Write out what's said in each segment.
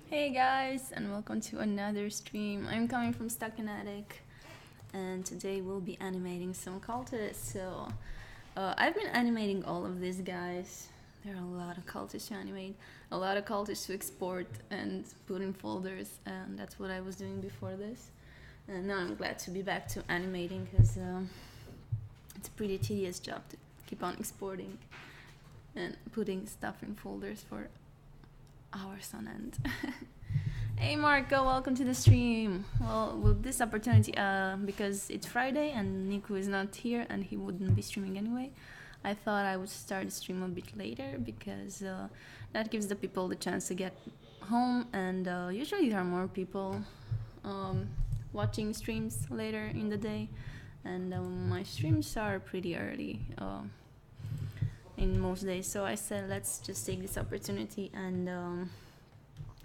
Hey guys, and welcome to another stream. I'm coming from Stuck in Attic, and today we'll be animating some cultists. I've been animating all of these guys. There are a lot of cultists to animate, a lot of cultists to export and put in folders, and that's what I was doing before this. And now I'm glad to be back to animating because it's a pretty tedious job to keep on exporting and putting stuff in folders for hours on end. Hey Marco, welcome to the stream. Well, with this opportunity, because it's Friday and Niku is not here and he wouldn't be streaming anyway, I thought I would start the stream a bit later because that gives the people the chance to get home, and usually there are more people watching streams later in the day, and my streams are pretty early in most days, so I said let's just take this opportunity and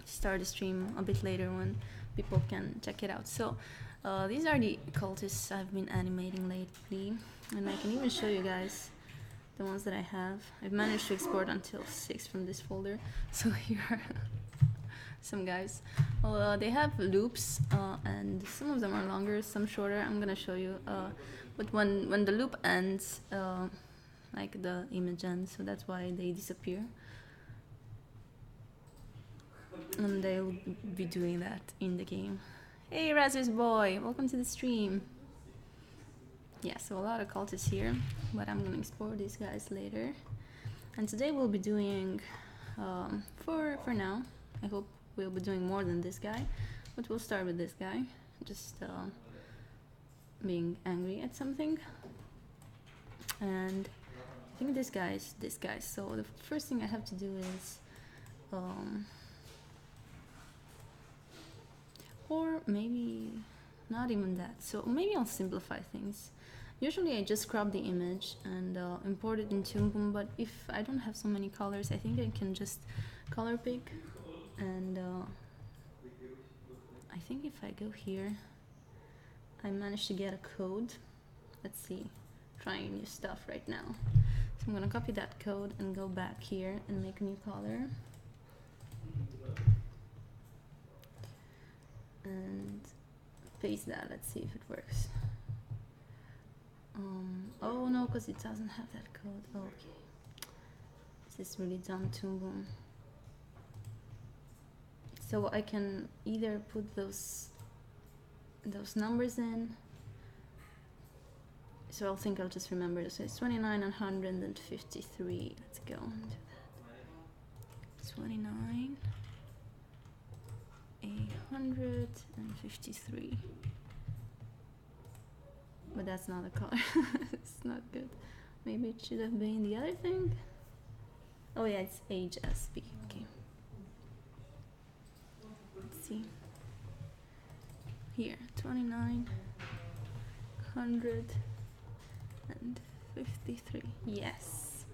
start the stream a bit later when people can check it out. So these are the cultists I've been animating lately, and I can even show you guys the ones that I have. I've managed to export until 6 from this folder, so here are some guys. Well, they have loops, and some of them are longer, some shorter. I'm gonna show you, but when the loop ends, like the image ends, so that's why they disappear. And they'll be doing that in the game. Hey Razor's boy, welcome to the stream. Yeah, so a lot of cultists here, but I'm gonna explore these guys later. And today we'll be doing, for now, I hope we'll be doing more than this guy, but we'll start with this guy, just being angry at something. And I think this guy, so the first thing I have to do is, or maybe not even that, so maybe I'll simplify things. Usually I just crop the image and import it into Boom, but if I don't have so many colors, I think I can just color pick, and I think if I go here, I managed to get a code. Let's see, trying new stuff right now. So I'm gonna copy that code and go back here and make a new color. And paste that, let's see if it works. Oh no, because it doesn't have that code. Oh, okay. This is really dumb, Toon Boom. So I can either put those numbers in. So I think I'll just remember this. So it's 29 and 153. Let's go and do that. 29, 153. But that's not a color. It's not good. Maybe it should have been the other thing. Oh yeah, it's HSB. Okay. Let's see. Here, 29, 153. Yes.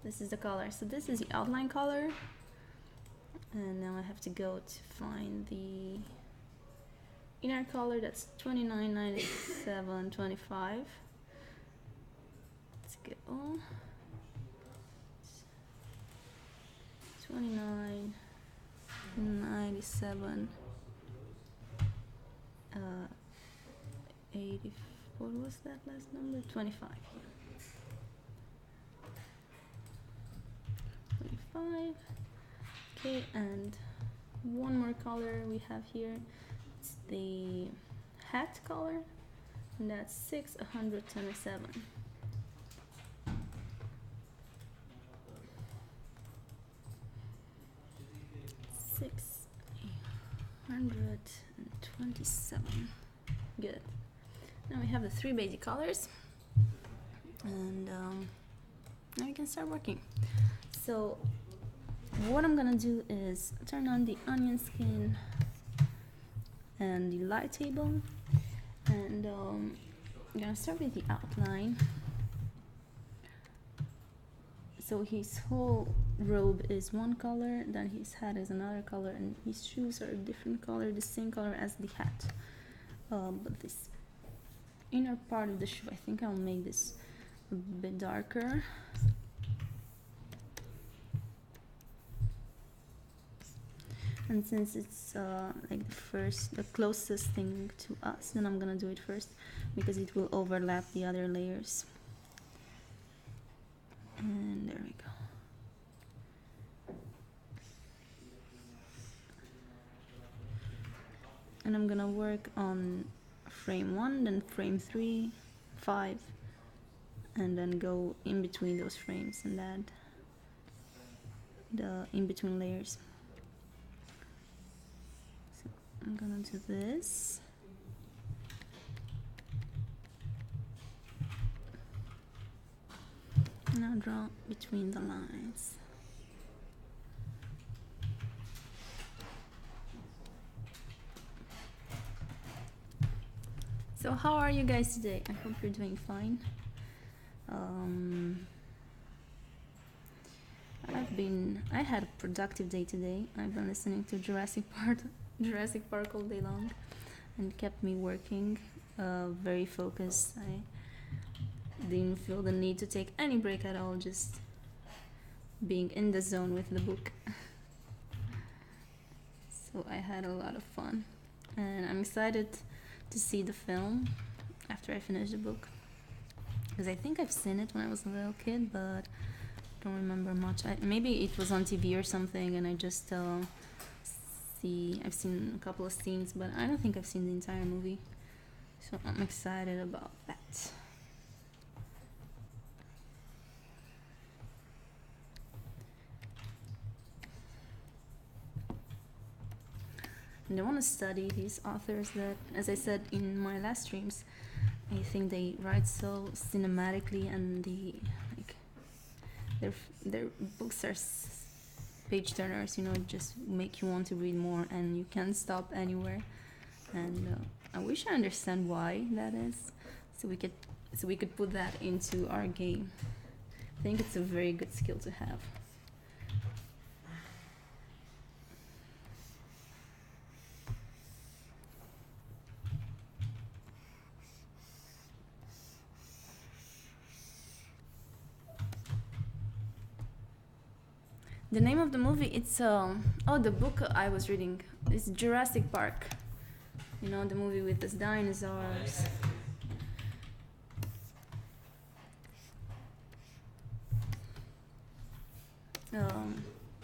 This is the color. So this is the outline color. And now I have to go to find the inner color. That's 29, 97, 25. Let's go. 29, 97, 80. What was that last number? 25. 25. Okay, and one more color we have here. It's the hat color, and that's 627. 627. Good. Now we have the 3 basic colors, and now we can start working. So what I'm gonna do is turn on the onion skin and the light table, and I'm gonna start with the outline. So his whole robe is one color, then his hat is another color, and his shoes are a different color, the same color as the hat. But this inner part of the shoe, I think I'll make this a bit darker. And since it's like the closest thing to us, then I'm gonna do it first because it will overlap the other layers. And there we go. And I'm gonna work on frame 1, then frame 3, 5, and then go in between those frames and add the in-between layers. So I'm gonna do this. Now draw between the lines. So how are you guys today? I hope you're doing fine. I had a productive day today. I've been listening to Jurassic Park all day long, and kept me working, very focused. I didn't feel the need to take any break at all, just being in the zone with the book. So I had a lot of fun, and I'm excited to see the film after I finish the book, because I think I've seen it when I was a little kid, but don't remember much. Maybe it was on TV or something, and I just I've seen a couple of scenes, but I don't think I've seen the entire movie. So I'm excited about that. And I want to study these authors that, as I said in my last streams, I think they write so cinematically, and their books are page turners, just make you want to read more, and you can't stop anywhere. And I wish I understand why that is, so we could put that into our game. I think it's a very good skill to have. The name of the movie, it's the book I was reading is Jurassic Park. The movie with those dinosaurs.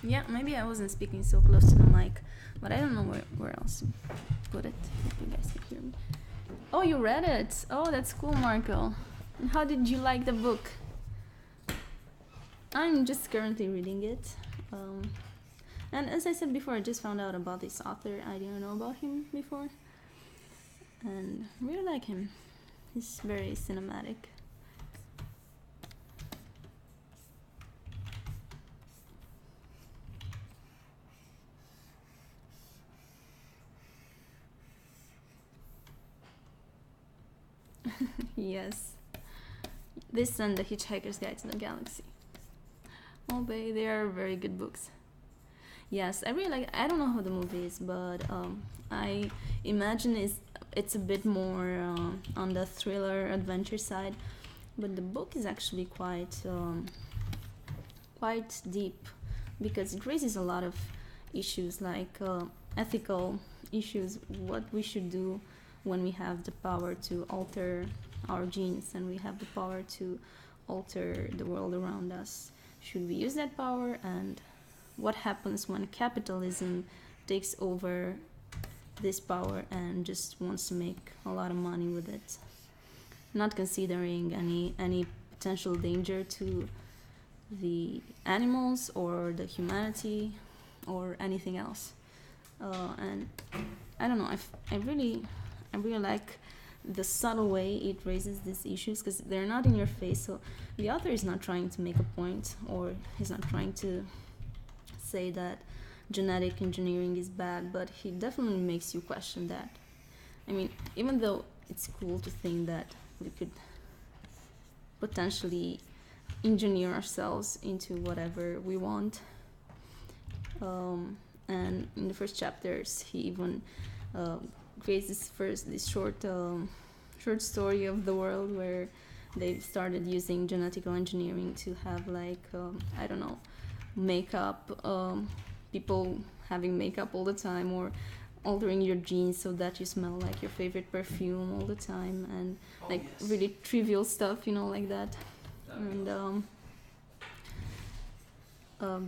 Yeah, maybe I wasn't speaking so close to the mic, but I don't know where else to put it. If you guys can hear me. Oh, you read it? Oh, that's cool, Marco. And how did you like the book? I'm just currently reading it. And as I said before, I just found out about this author. I didn't know about him before. And I really like him. He's very cinematic. Yes. This and The Hitchhiker's Guide to the Galaxy. Oh, babe, they are very good books. Yes, I really like. I don't know how the movie is, but I imagine it's a bit more on the thriller adventure side, but the book is actually quite deep, because it raises a lot of issues, like ethical issues, what we should do when we have the power to alter our genes and we have the power to alter the world around us. Should we use that power, and what happens when capitalism takes over this power and just wants to make a lot of money with it, not considering any potential danger to the animals or the humanity or anything else. And I don't know, I really like the subtle way it raises these issues, because they're not in your face. So the author is not trying to make a point, or he's not trying to say that genetic engineering is bad, but he definitely makes you question that. I mean, even though it's cool to think that we could potentially engineer ourselves into whatever we want, and in the first chapters he even creates this short story of the world where they've started using genetical engineering to have, like, I don't know, make up people having makeup all the time, or altering your jeans so that you smell like your favorite perfume all the time, and like really trivial stuff, like that. And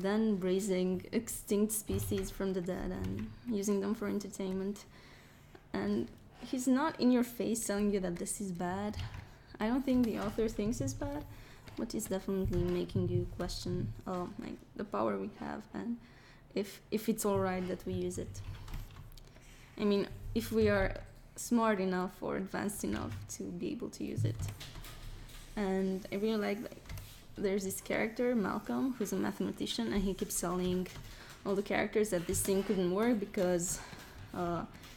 then raising extinct species from the dead and using them for entertainment. And he's not in your face telling you that this is bad. I don't think the author thinks it's bad, but he's definitely making you question like the power we have, and if it's alright that we use it. I mean, if we are smart enough or advanced enough to be able to use it. And I really like there's this character, Malcolm, who's a mathematician, and he keeps telling all the characters that this thing couldn't work because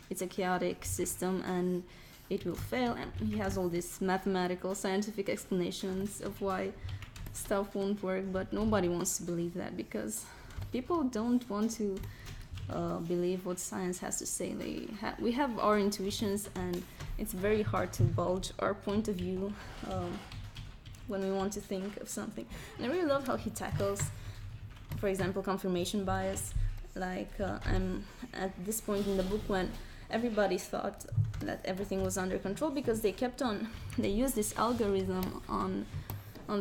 it's a chaotic system and it will fail. And he has all these mathematical, scientific explanations of why stuff won't work, but nobody wants to believe that because people don't want to believe what science has to say. We have our intuitions, and it's very hard to budge our point of view when we want to think of something. And I really love how he tackles, for example, confirmation bias. Like I'm at this point in the book when everybody thought that everything was under control because they used this algorithm on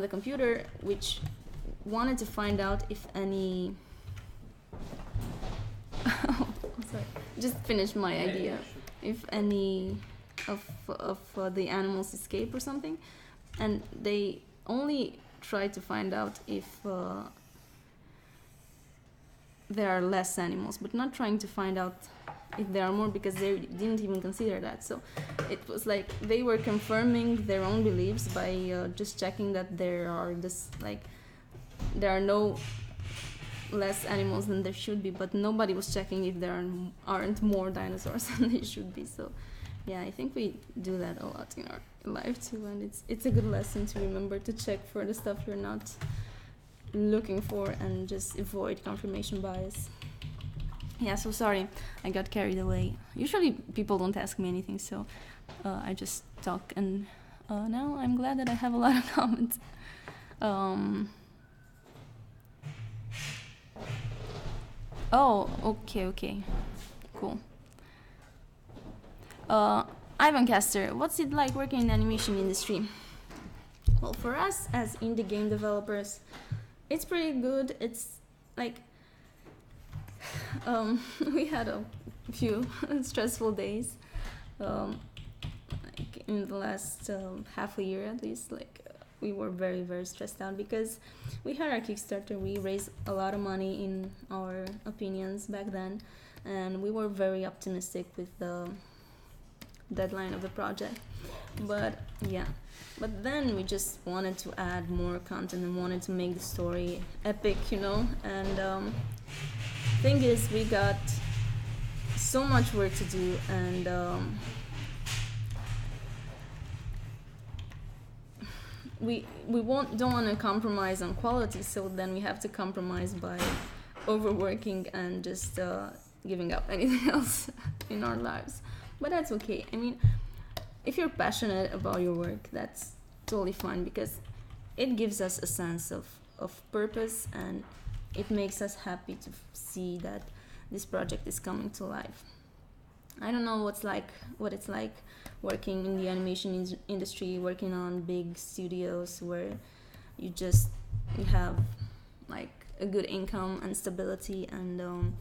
the computer which wanted to find out if any sorry, just finish my idea. If any of the animals escape or something, and they only try to find out if there are less animals, but not trying to find out if there are more because they didn't even consider that. So it was like they were confirming their own beliefs by just checking that there are no less animals than there should be, but nobody was checking if there aren't more dinosaurs than there should be. So yeah, I think we do that a lot in our life too, and it's a good lesson to remember to check for the stuff you're not looking for and just avoid confirmation bias. Yeah, so sorry, I got carried away. Usually people don't ask me anything, so I just talk, and now I'm glad that I have a lot of comments. Oh, okay, cool. Ivan Caster, what's it like working in the animation industry? Well, for us as indie game developers, it's pretty good. It's like we had a few stressful days like in the last half a year at least. We were very, very stressed out because we had our Kickstarter. We raised a lot of money in our opinions back then, and we were very optimistic with the deadline of the project. But then we just wanted to add more content and wanted to make the story epic, and thing is, we got so much work to do, and we don't want to compromise on quality, so then we have to compromise by overworking and just giving up anything else in our lives. But that's okay. I mean, if you're passionate about your work, that's totally fine because it gives us a sense of purpose, and it makes us happy to see that this project is coming to life. I don't know what it's like working in the animation industry, working on big studios where you have like a good income and stability, and a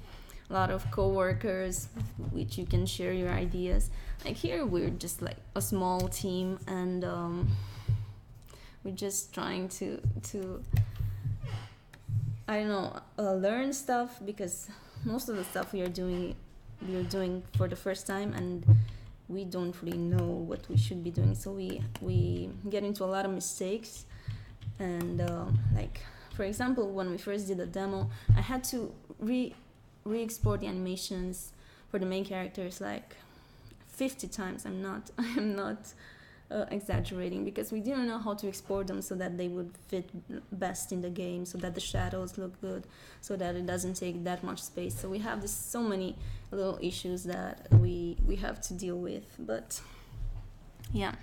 lot of co-workers with which you can share your ideas. Like here we're just like a small team, and we're just trying to I don't know, learn stuff, because most of the stuff we are doing for the first time, and we don't really know what we should be doing, so we get into a lot of mistakes. And like for example, when we first did a demo, I had to re-export the animations for the main characters like 50 times. I am not exaggerating, because we didn't know how to export them so that they would fit best in the game, so that the shadows look good, so that it doesn't take that much space. So we have so many little issues that we have to deal with. But yeah.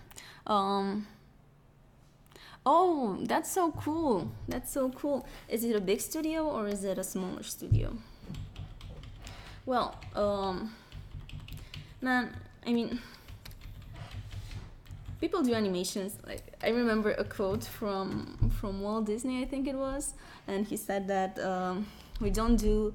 Oh, that's so cool. Is it a big studio or is it a smaller studio? Well, man, I mean, people do animations. Like I remember a quote from Walt Disney, I think it was, and he said that we don't do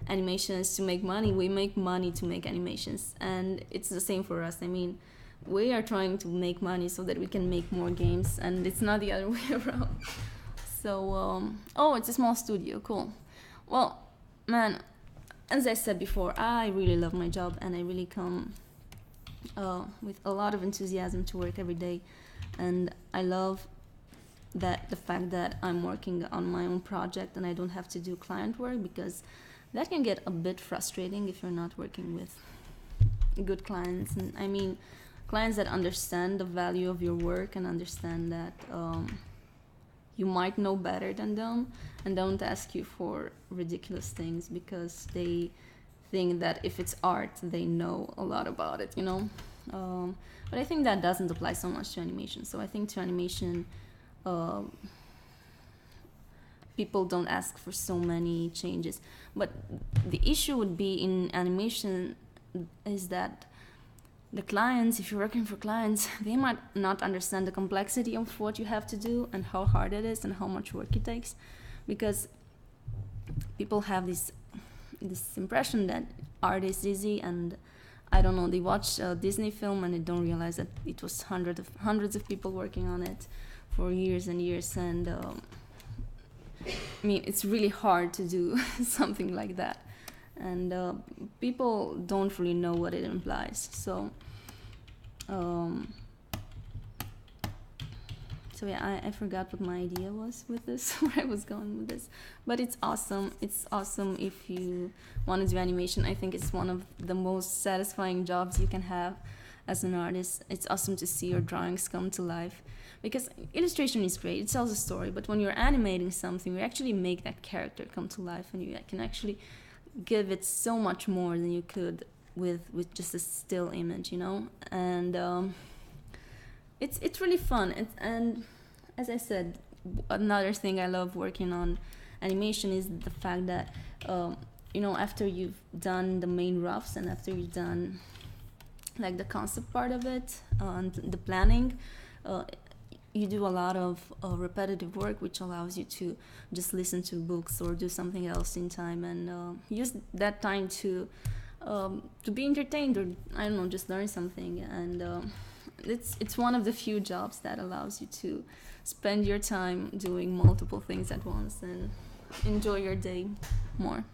animations to make money. We make money to make animations, and it's the same for us. I mean, we are trying to make money so that we can make more games, and it's not the other way around. So, oh, it's a small studio. Cool. Well, man, as I said before, I really love my job, and I really come with a lot of enthusiasm to work every day, and I love that the fact that I'm working on my own project and I don't have to do client work, because that can get a bit frustrating if you're not working with good clients. And I mean, clients that understand the value of your work and understand that you might know better than them, and don't ask you for ridiculous things because they think that if it's art, they know a lot about it, you know? But I think that doesn't apply so much to animation. So I think to animation, people don't ask for so many changes. But the issue would be in animation is that the clients, if you're working for clients, they might not understand the complexity of what you have to do and how hard it is and how much work it takes, because people have this impression that art is easy, and I don't know, they watch a Disney film and they don't realize that it was hundreds of people working on it for years and years, and I mean, it's really hard to do something like that, and people don't really know what it implies. So so yeah, I forgot what my idea was with this, where I was going with this, but it's awesome. It's awesome if you want to do animation. I think it's one of the most satisfying jobs you can have as an artist. It's awesome to see your drawings come to life, because illustration is great, it tells a story, but when you're animating something, you actually make that character come to life, and you can actually give it so much more than you could with just a still image, you know? And it's really fun. And as I said, another thing I love working on animation is the fact that you know, after you've done the main roughs and after you've done like the concept part of it and the planning, you do a lot of repetitive work, which allows you to just listen to books or do something else in time, and use that time to be entertained, or I don't know, just learn something. And it's one of the few jobs that allows you to spend your time doing multiple things at once and enjoy your day more.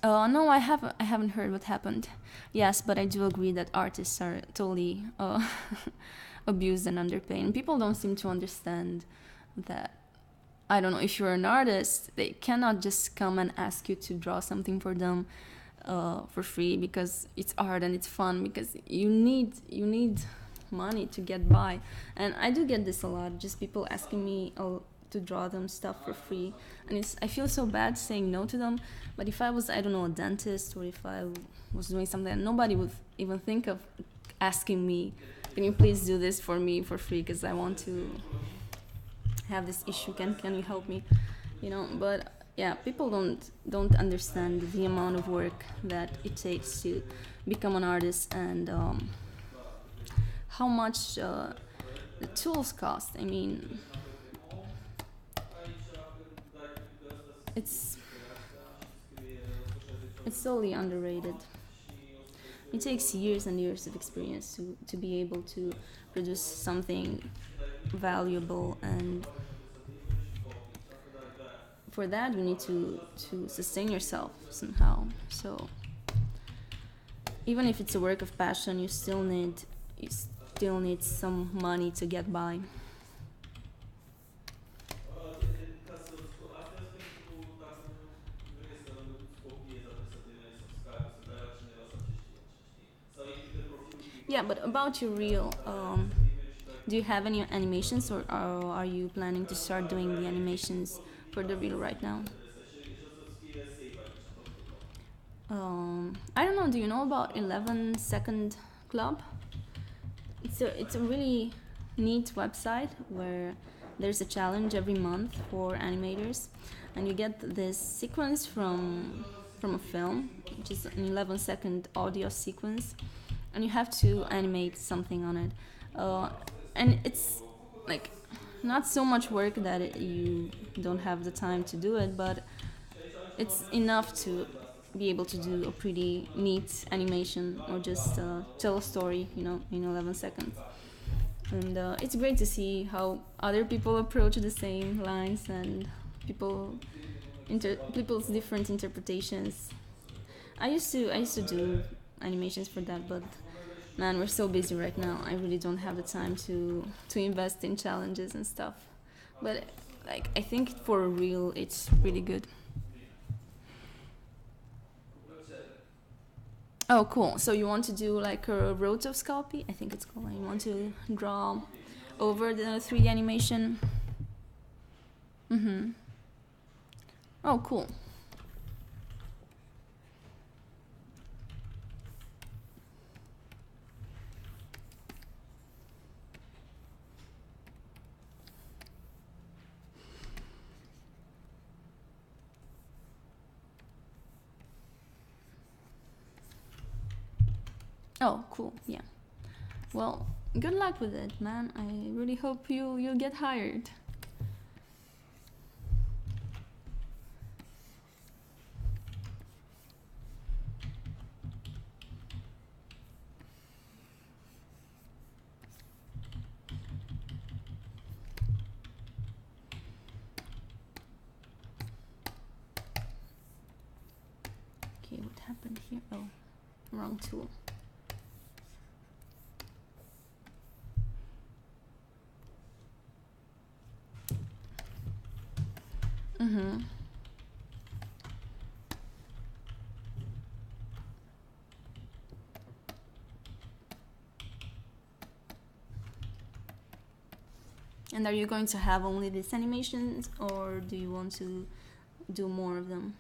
No, I haven't heard what happened. Yes, but I do agree that artists are totally abused and underpaid, and people don't seem to understand that. I don't know, if you're an artist, they cannot just come and ask you to draw something for them for free, because it's art and it's fun, because you need money to get by. And I do get this a lot, just people asking me to draw them stuff for free, and I feel so bad saying no to them. But if I was, I don't know, a dentist, or if I was doing something, nobody would even think of asking me, can you please do this for me for free, because I want to have this issue, can you help me, you know? But yeah, people don't understand the amount of work that it takes to become an artist, and how much the tools cost. I mean, it's totally underrated. It takes years and years of experience to be able to produce something valuable, and for that you need to sustain yourself somehow. So even if it's a work of passion, you still need some money to get by. Yeah, but about your reel, do you have any animations, or are you planning to start doing the animations for the reel right now? I don't know. Do you know about 11 Second Club? It's a really neat website where there's a challenge every month for animators, and you get this sequence from a film, which is an 11-second audio sequence, and you have to animate something on it. And it's like not so much work that you don't have the time to do it, but it's enough to be able to do a pretty neat animation or just tell a story, in 11 seconds. And it's great to see how other people approach the same lines and people's different interpretations. I used to do animations for that, but man, we're so busy right now. I really don't have the time to invest in challenges and stuff. But like, I think for real, it's really good. Oh, cool. So you want to do like a rotoscopy? I think it's called. You want to draw over the 3D animation. Mm-hmm. Oh, cool. Oh, cool. Yeah. Well, good luck with it, man. I really hope you'll get hired. Okay, what happened here? Oh, wrong tool. Mm-hmm. And are you going to have only these animations, or do you want to do more of them?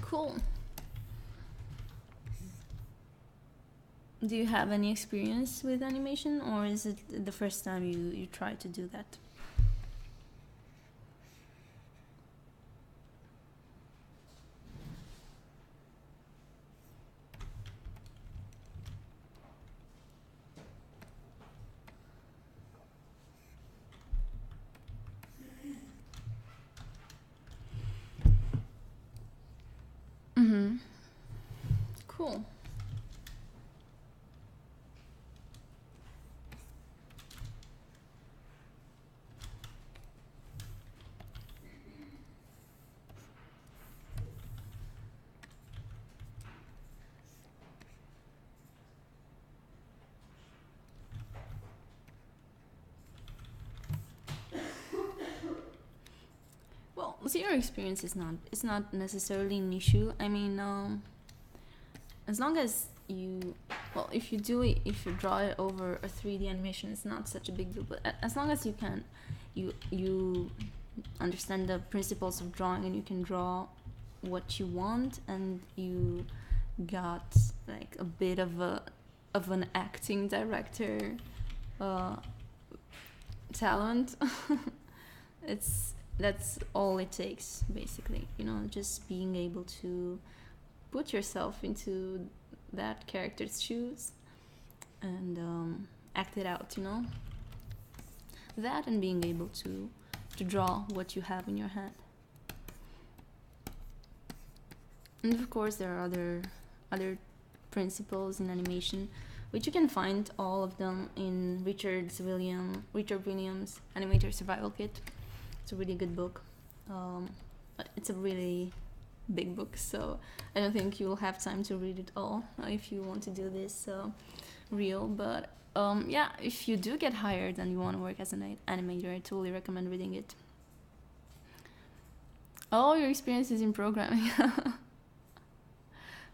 Cool. Do you have any experience with animation, or is it the first time you try to do that? Mm-hmm. Cool. Well, zero experience is not. It's not necessarily an issue. I mean, as long as you, well, if you do it, if you draw it over a 3D animation, it's not such a big deal. But as long as you can, you understand the principles of drawing and you can draw what you want, and you got like a bit of an acting director uh, talent. That's all it takes, basically. Just being able to put yourself into that character's shoes and act it out. That, and being able to draw what you have in your head. And of course, there are other principles in animation, which you can find all of them in Richard Williams' Animator Survival Kit. It's a really good book. It's a really big book, so I don't think you'll have time to read it all if you want to do this real. But yeah, if you do get hired and you want to work as an animator, I totally recommend reading it. Oh, your experience is in programming.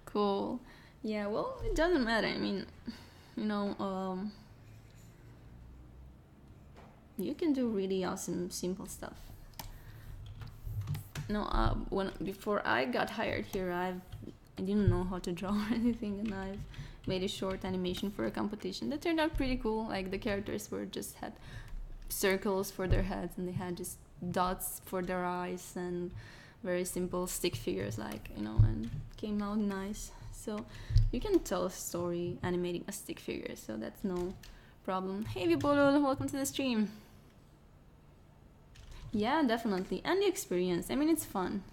Cool. Yeah, well, it doesn't matter. I mean, you know, you can do really awesome, simple stuff. No, before I got hired here, I didn't know how to draw or anything, and I've made a short animation for a competition that turned out pretty cool. Like the characters just had circles for their heads, and they had just dots for their eyes, and very simple stick figures, like, you know, and came out nice. So you can tell a story animating a stick figure, so that's no problem. Hey Vibolul, welcome to the stream. Yeah, definitely. And the experience. I mean, it's fun.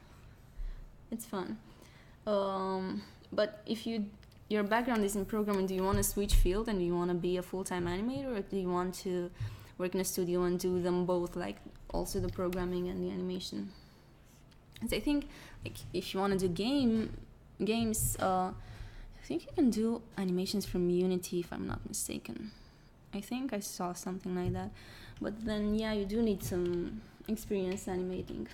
It's fun. But if your background is in programming, do you want to switch field and do you want to be a full-time animator, or do you want to work in a studio and do them both, like also the programming and the animation? Because I think, like, if you want to do games, I think you can do animations from Unity, if I'm not mistaken. I think I saw something like that. But then, yeah, you do need some experience animating.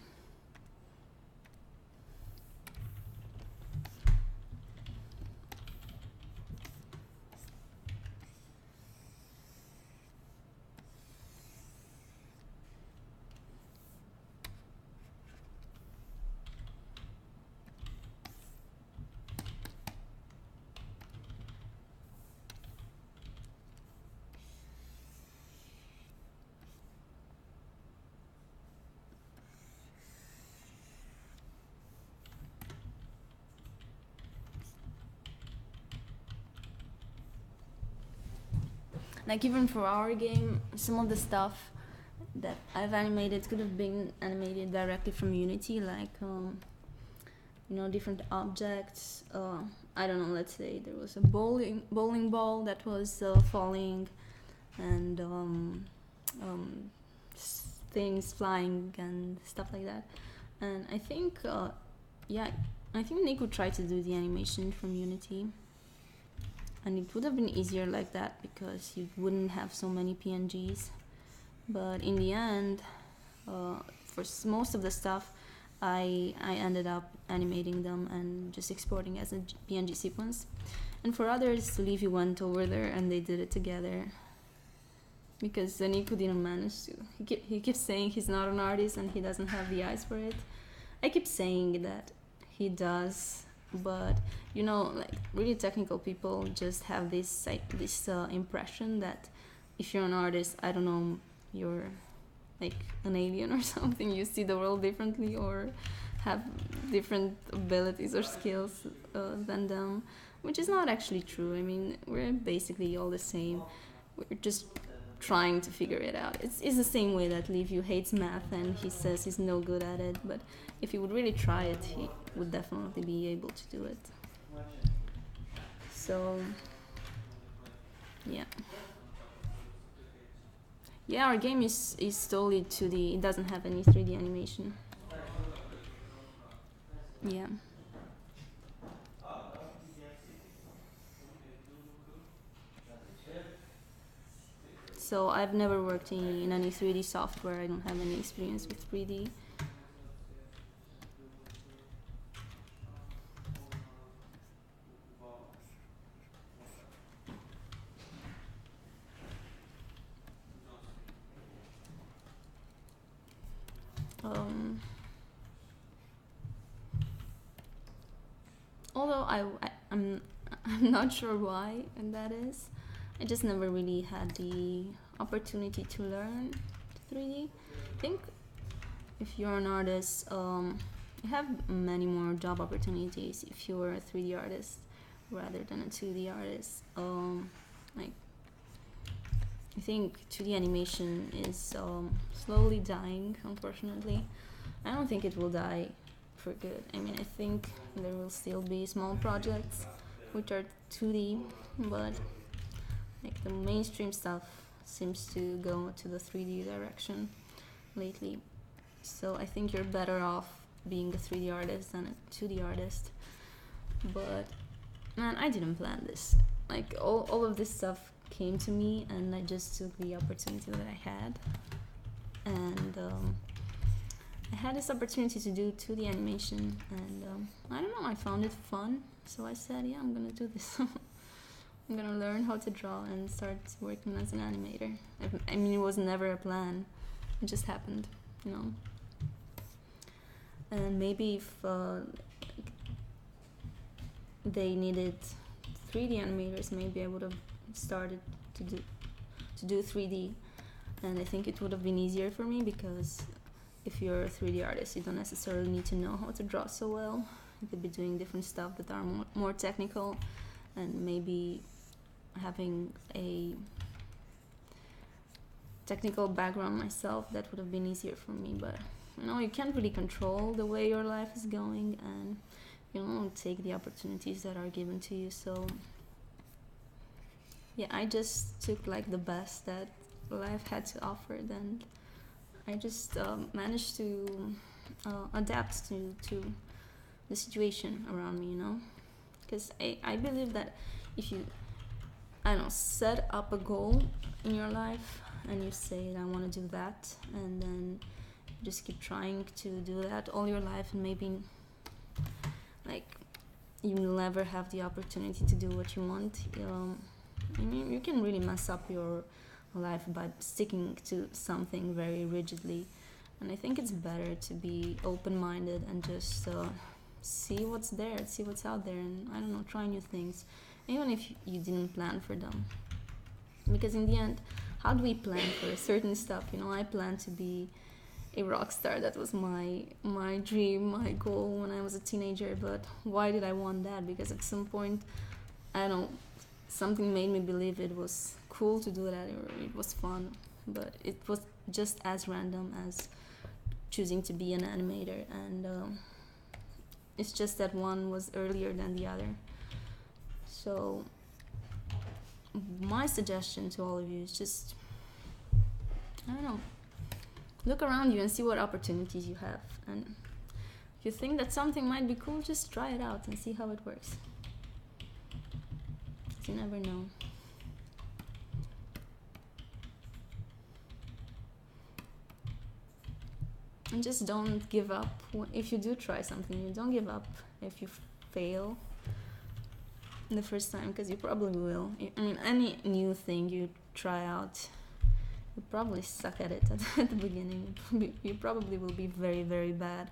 Like, even for our game, some of the stuff that I've animated could have been animated directly from Unity, like you know, different objects. I don't know, let's say there was a bowling ball that was falling, and things flying and stuff like that. And I think yeah, I think Nick would try to do the animation from Unity, and it would have been easier like that because you wouldn't have so many PNGs. But in the end, for most of the stuff, I ended up animating them and just exporting as a PNG sequence. And for others, Leafy went over there and they did it together, because Nico didn't manage to. He keeps saying he's not an artist and he doesn't have the eyes for it. I keep saying that he does, but you know, like, really technical people just have this impression that if you're an artist, I don't know, you're like an alien or something. You see the world differently or have different abilities or skills than them, which is not actually true. I mean, we're basically all the same. We're just trying to figure it out. It's the same way that Liviu hates math and he says he's no good at it, but if he would really try it, he would definitely be able to do it. So yeah. Yeah, our game is totally 2D. It doesn't have any 3D animation. Yeah. So I've never worked in any 3D software. I don't have any experience with 3D. Although I'm not sure why, and that is, I just never really had the opportunity to learn 3D. I think if you're an artist, you have many more job opportunities if you're a 3D artist rather than a 2D artist. Like, I think 2D animation is slowly dying, unfortunately. I don't think it will die for good. I mean, I think there will still be small projects which are 2D, but like the mainstream stuff seems to go to the 3D direction lately. So I think you're better off being a 3D artist than a 2D artist. But man, I didn't plan this. Like all of this stuff came to me, and I just took the opportunity that I had. And I had this opportunity to do 2D animation, and I don't know, I found it fun. So I said, yeah, I'm gonna do this. I'm gonna learn how to draw and start working as an animator. I mean, it was never a plan. It just happened, you know. And maybe if they needed 3D animators, maybe I would have started to do 3D. And I think it would have been easier for me, because if you're a 3D artist, you don't necessarily need to know how to draw so well. You could be doing different stuff that are more technical, and maybe having a technical background myself, that would have been easier for me. But you know, you can't really control the way your life is going, and you know, take the opportunities that are given to you. So yeah, I just took like the best that life had to offer. Then I just managed to adapt to the situation around me, you know, because I believe that if you, I don't know, set up a goal in your life and you say, I want to do that, and then just keep trying to do that all your life, and maybe like you will never have the opportunity to do what you want. I mean, you can really mess up your life by sticking to something very rigidly. And I think it's better to be open-minded and just see what's there, see what's out there, and I don't know, try new things, even if you didn't plan for them. Because in the end, how do we plan for certain stuff? You know, I planned to be a rock star. That was my dream, my goal when I was a teenager. But why did I want that? Because at some point, I don't know, something made me believe it was cool to do that, or it was fun. But it was just as random as choosing to be an animator, and it's just that one was earlier than the other. So my suggestion to all of you is just, I don't know, look around you and see what opportunities you have, and if you think that something might be cool, just try it out and see how it works. You never know. And just don't give up. If you do try something, you don't give up if you fail the first time, because you probably will. I mean, any new thing you try out, you probably suck at it at the beginning. You probably will be very, very bad.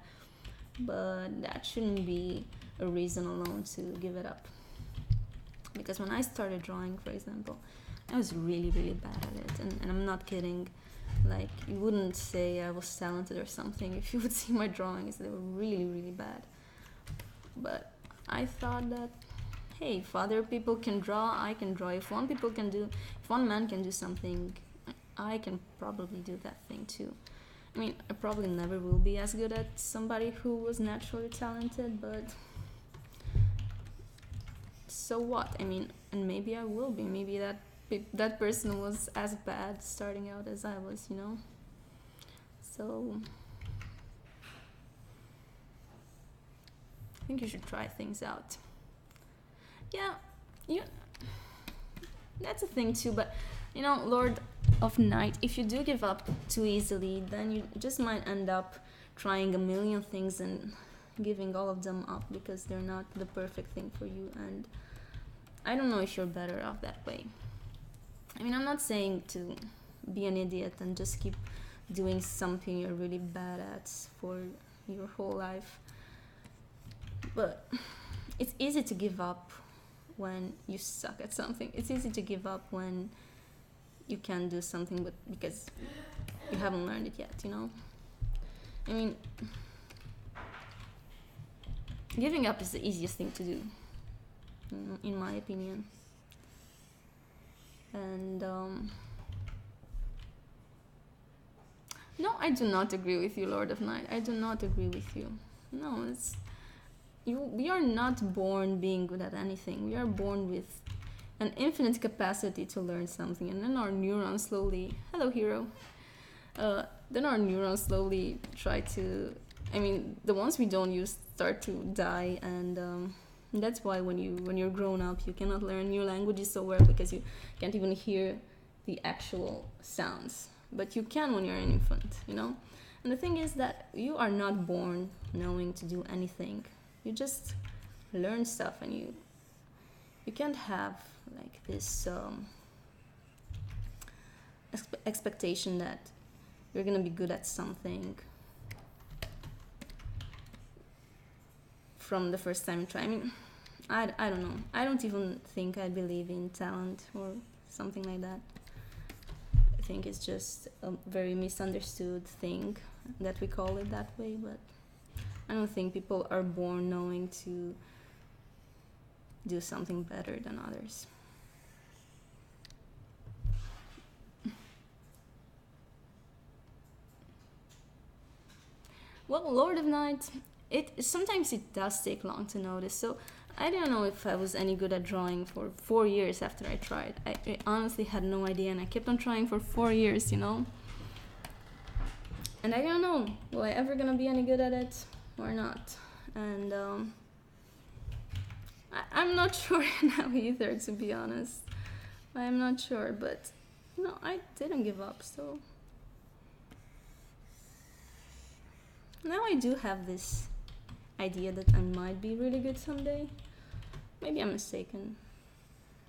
But that shouldn't be a reason alone to give it up. Because when I started drawing, for example, I was really, really bad at it. And I'm not kidding. Like, you wouldn't say I was talented or something. If you would see my drawings, they were really, really bad. But I thought that, hey, if other people can draw, I can draw. If one man can do something, I can probably do that thing too. I mean, I probably never will be as good as somebody who was naturally talented, but so what? I mean, and maybe I will be. Maybe that person was as bad starting out as I was, you know? So I think you should try things out. Yeah, that's a thing too, but you know, Lord of Night, if you do give up too easily, then you just might end up trying a million things and giving all of them up because they're not the perfect thing for you, and I don't know if you're better off that way. I mean, I'm not saying to be an idiot and just keep doing something you're really bad at for your whole life, but it's easy to give up when you suck at something. It's easy to give up when you can't do something but because you haven't learned it yet, you know? I mean, giving up is the easiest thing to do, in my opinion. And no, I do not agree with you, Lord of Night. I do not agree with you. No, we are not born being good at anything. We are born with an infinite capacity to learn something, and then our neurons slowly, hello hero, then our neurons slowly try to I mean, the ones we don't use start to die, and that's why when you're grown up, you cannot learn new languages so well because you can't even hear the actual sounds. But you can when you're an infant, you know. And the thing is that you are not born knowing to do anything. You just learn stuff, and you can't have like this expectation that you're gonna be good at something from the first time you try. I mean, I don't know. I don't even think I believe in talent or something like that. I think it's just a very misunderstood thing that we call it that way, but I don't think people are born knowing to do something better than others. Well, Lord of Night, it sometimes it does take long to notice. So I don't know if I was any good at drawing for 4 years after I tried. I honestly had no idea, and I kept on trying for 4 years, you know. And I don't know, will I ever gonna be any good at it or not? And I'm not sure now either, to be honest. I'm not sure, but you know, I didn't give up, so now I do have this idea that I might be really good someday. Maybe I'm mistaken,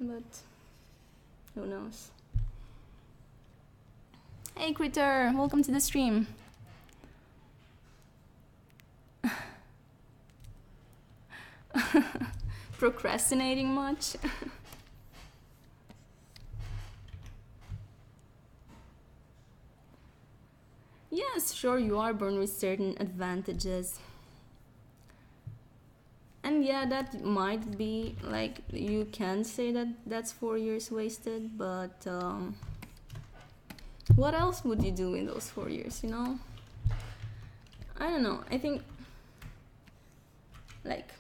but who knows. Hey Critter, welcome to the stream. Procrastinating much? Yes, sure, you are born with certain advantages. And yeah, that might be like, you can say that that's 4 years wasted, but what else would you do in those 4 years, you know? I don't know. I think, like,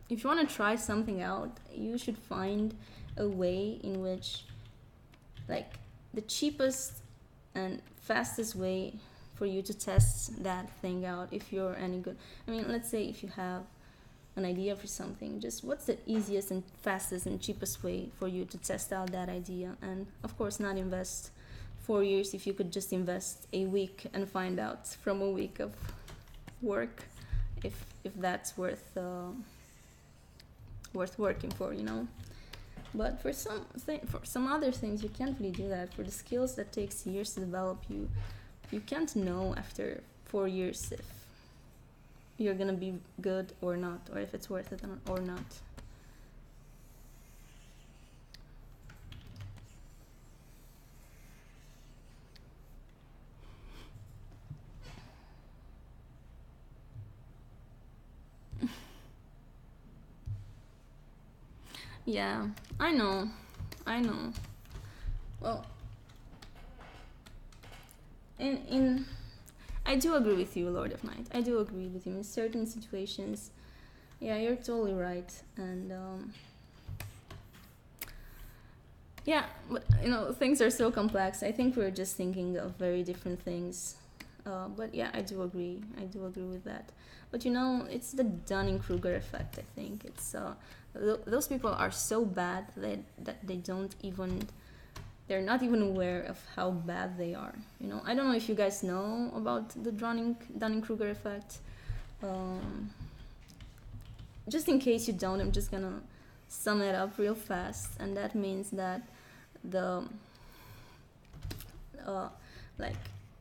if you want to try something out, you should find a way in which, like, the cheapest and fastest way for you to test that thing out, if you're any good. I mean, let's say if you have an idea for something, just what's the easiest and fastest and cheapest way for you to test out that idea? And of course, not invest 4 years if you could just invest a week and find out from a week of work if that's worth working for, you know. But for some other things, you can't really do that. For the skills that takes years to develop, you can't know after 4 years if you're gonna be good or not, or if it's worth it or not. Yeah, I know. Well, in I do agree with you, Lord of Night. I do agree with you in certain situations. Yeah, you're totally right. And yeah, but you know, things are so complex. I think we're just thinking of very different things. But yeah, I do agree with that. But you know, it's the Dunning-Kruger effect, I think. It's those people are so bad that they don't even, they're not even aware of how bad they are. You know, I don't know if you guys know about the Dunning-Kruger effect. Just in case you don't, I'm just gonna sum it up real fast, and that means that the like,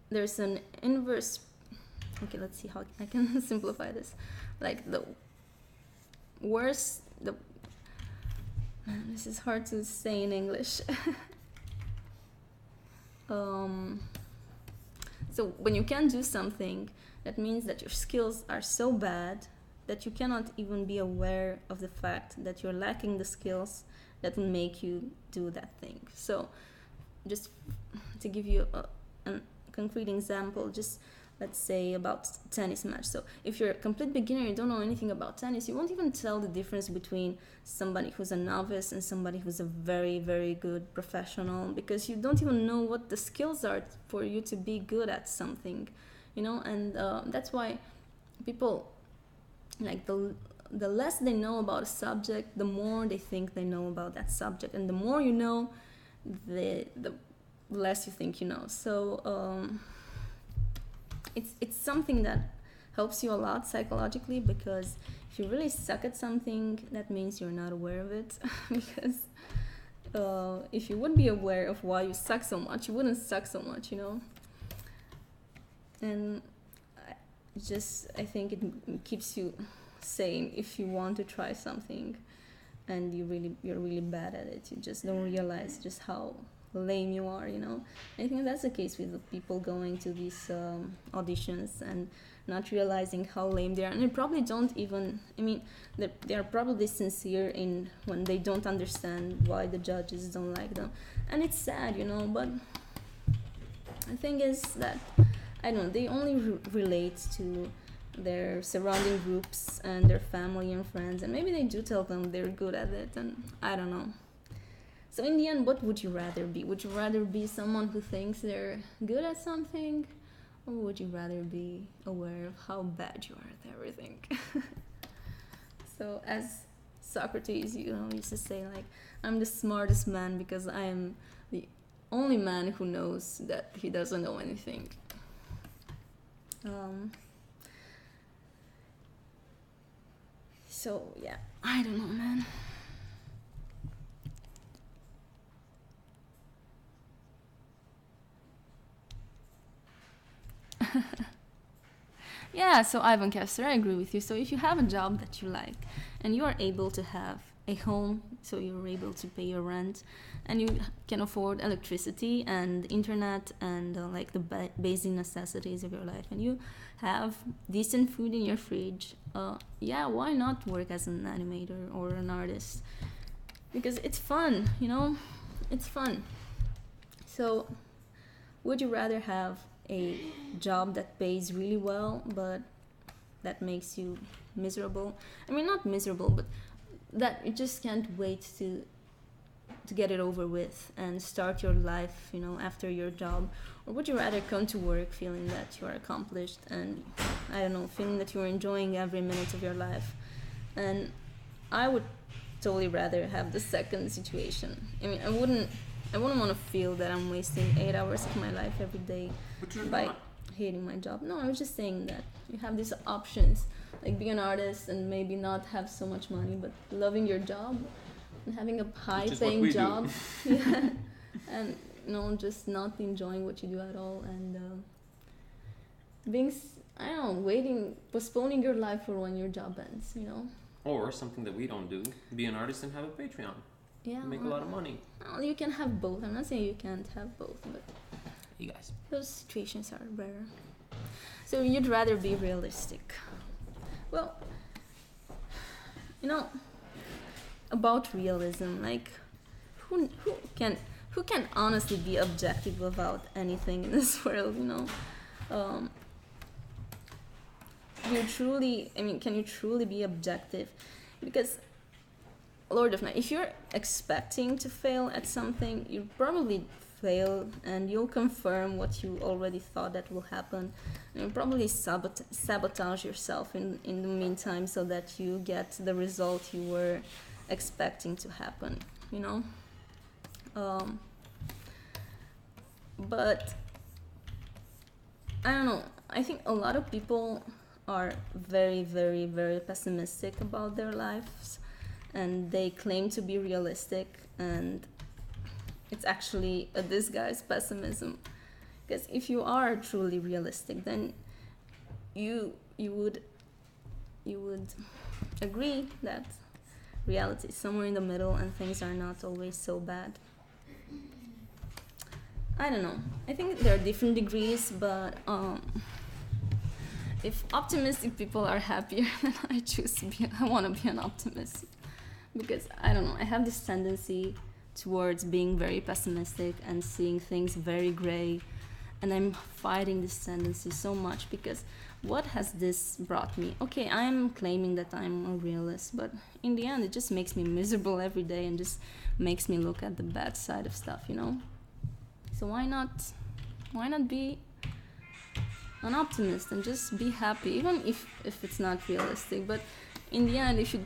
there's an inverse. Okay, let's see how I can simplify this. Like, the worst, man, this is hard to say in English. So when you can't do something, that means that your skills are so bad that you cannot even be aware of the fact that you're lacking the skills that will make you do that thing. So just to give you a concrete example, just let's say about tennis match. So if you're a complete beginner, you don't know anything about tennis, you won't even tell the difference between somebody who's a novice and somebody who's a very, very good professional, because you don't even know what the skills are for you to be good at something, you know. And that's why people, like the less they know about a subject, the more they think they know about that subject, and the more you know, the less you think you know. So it's something that helps you a lot psychologically, because if you really suck at something, that means you're not aware of it. Because if you would be aware of why you suck so much, you wouldn't suck so much, you know. And I think it keeps you sane if you want to try something and you're really bad at it. You just don't realize just how lame you are, you know. I think that's the case with the people going to these auditions and not realizing how lame they are, and they probably don't even, I mean, they're probably sincere in when they don't understand why the judges don't like them, and it's sad, you know. But the thing is that, I don't know, they only relate to their surrounding groups and their family and friends, and maybe they do tell them they're good at it, and I don't know. So in the end, what would you rather be? Would you rather be someone who thinks they're good at something, or would you rather be aware of how bad you are at everything? So as Socrates, you know, used to say, like, I'm the smartest man because I am the only man who knows that he doesn't know anything. So yeah, I don't know, man. Yeah, so Ivan Kessler, I agree with you. So if you have a job that you like and you are able to have a home, so you're able to pay your rent and you can afford electricity and internet and like the basic necessities of your life, and you have decent food in your fridge, yeah, why not work as an animator or an artist? Because it's fun, you know, it's fun. So would you rather have a job that pays really well but that makes you miserable? I mean, not miserable, but that you just can't wait to get it over with and start your life, you know, after your job? Or would you rather come to work feeling that you are accomplished and, I don't know, feeling that you're enjoying every minute of your life? And I would totally rather have the second situation. I mean, I wouldn't want to feel that I'm wasting 8 hours of my life every day by hating my job. No, I was just saying that you have these options, like be an artist and maybe not have so much money, but loving your job and having a high-paying job, yeah, and, you know, just not enjoying what you do at all, and being, I don't know, postponing your life for when your job ends, you know. Or something that we don't do, be an artist and have a Patreon. Yeah, make a lot of money. Well, you can have both. I'm not saying you can't have both, but you guys, those situations are rare. So you'd rather be realistic. Well, you know, about realism, like who can honestly be objective about anything in this world, you know? Can you truly be objective? Because Lord of Night, if you're expecting to fail at something, you probably fail and you'll confirm what you already thought that will happen, and you'll probably sabotage yourself in the meantime so that you get the result you were expecting to happen, you know. But I don't know, I think a lot of people are very, very, very pessimistic about their lives, and they claim to be realistic, and it's actually a disguised pessimism. Because if you are truly realistic, then you would agree that reality is somewhere in the middle and things are not always so bad. I don't know. I think there are different degrees, but if optimistic people are happier, then I want to be an optimist. Because, I don't know, I have this tendency towards being very pessimistic and seeing things very gray, and I'm fighting this tendency so much, because what has this brought me? Okay, I'm claiming that I'm a realist, but in the end it just makes me miserable every day and just makes me look at the bad side of stuff, you know? So why not be an optimist and just be happy, even if it's not realistic. But in the end, if you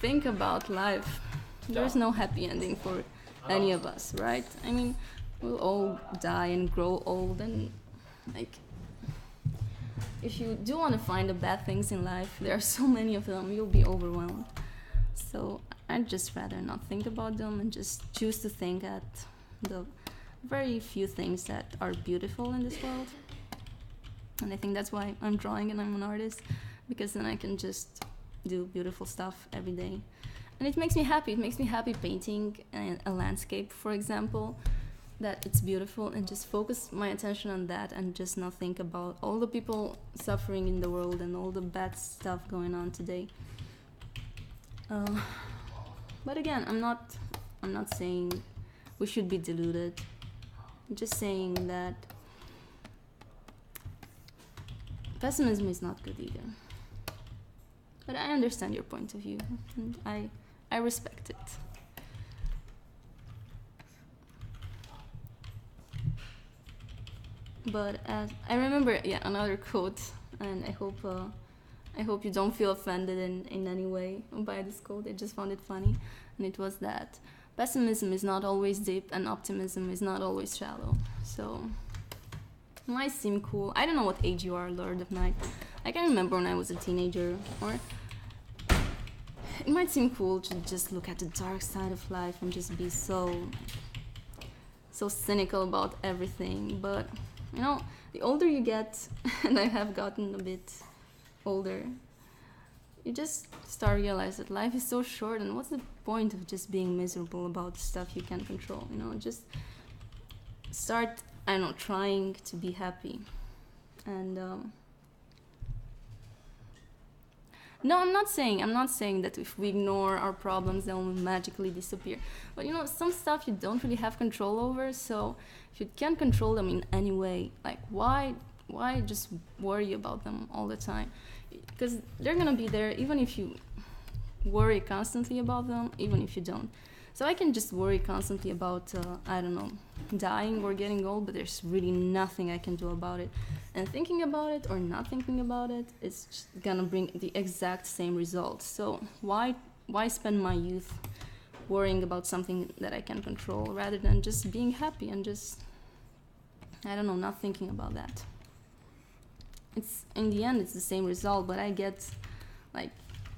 think about life, there's no happy ending for any of us, right? I mean, we'll all die and grow old, and like, if you do want to find the bad things in life, there are so many of them, you'll be overwhelmed. So I'd just rather not think about them and just choose to think at the very few things that are beautiful in this world. And I think that's why I'm drawing and I'm an artist, because then I can just do beautiful stuff every day. And it makes me happy. It makes me happy painting a landscape, for example, that it's beautiful, and just focus my attention on that and just not think about all the people suffering in the world and all the bad stuff going on today. But again, I'm not saying we should be deluded. I'm just saying that pessimism is not good either. But I understand your point of view, and I respect it. But I remember, another quote, and I hope you don't feel offended in any way by this quote. I just found it funny, and it was that pessimism is not always deep and optimism is not always shallow. So it might seem cool. I don't know what age you are, Lord of Night. I can remember when I was a teenager, or it might seem cool to just look at the dark side of life and just be so cynical about everything. But you know, the older you get, and I have gotten a bit older, you just start to realize that life is so short, and what's the point of just being miserable about stuff you can't control? You know, just start, I don't know, trying to be happy. And no, I'm not saying that if we ignore our problems, they'll magically disappear. But you know, some stuff you don't really have control over, so if you can't control them in any way, like why just worry about them all the time? Because they're gonna be there even if you worry constantly about them, even if you don't. So I can just worry constantly about, I don't know, dying or getting old, but there's really nothing I can do about it. And thinking about it or not thinking about it is just gonna bring the exact same result. So why spend my youth worrying about something that I can control, rather than just being happy and just, I don't know, not thinking about that? It's, in the end, it's the same result, but I get, like,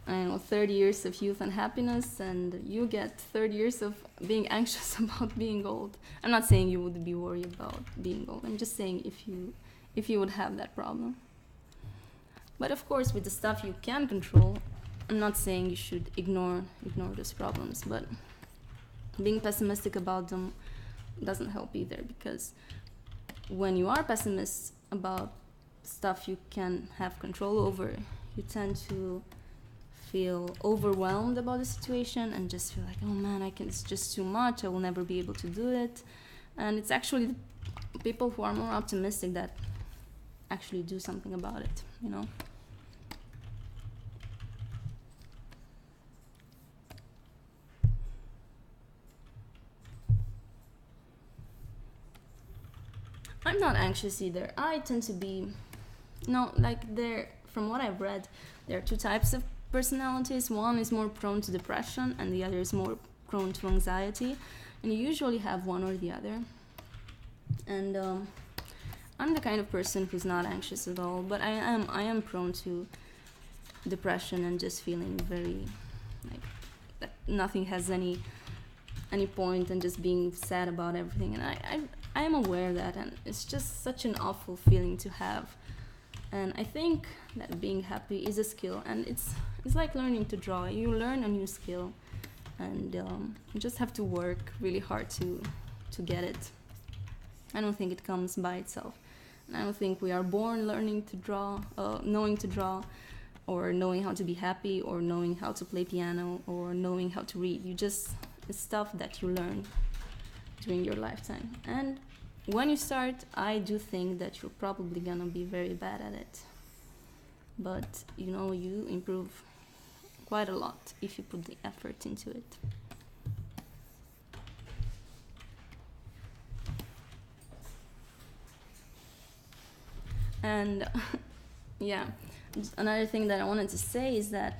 I don't know, 30 years of youth and happiness, and you get 30 years of being anxious about being old. I'm not saying you would be worried about being old. I'm just saying if you would have that problem. But of course, with the stuff you can control, I'm not saying you should ignore those problems, but being pessimistic about them doesn't help either, because when you are pessimist about stuff you can have control over, you tend to feel overwhelmed about the situation and just feel like, oh man, it's just too much, I will never be able to do it. And it's actually the people who are more optimistic that actually do something about it, you know? I'm not anxious either. I tend to be, from what I've read, there are two types of personalities. One is more prone to depression and the other is more prone to anxiety, and you usually have one or the other. And I'm the kind of person who's not anxious at all, but I am prone to depression and just feeling very like that nothing has any point, and just being sad about everything. And I am aware of that, and it's just such an awful feeling to have. And I think that being happy is a skill, and it's like learning to draw. You learn a new skill, and you just have to work really hard to get it. I don't think it comes by itself. And I don't think we are born learning to draw, knowing to draw, or knowing how to be happy, or knowing how to play piano, or knowing how to read. It's stuff that you learn during your lifetime. And when you start, I do think that you're probably gonna be very bad at it. But, you know, you improve quite a lot if you put the effort into it. And yeah, just another thing that I wanted to say is that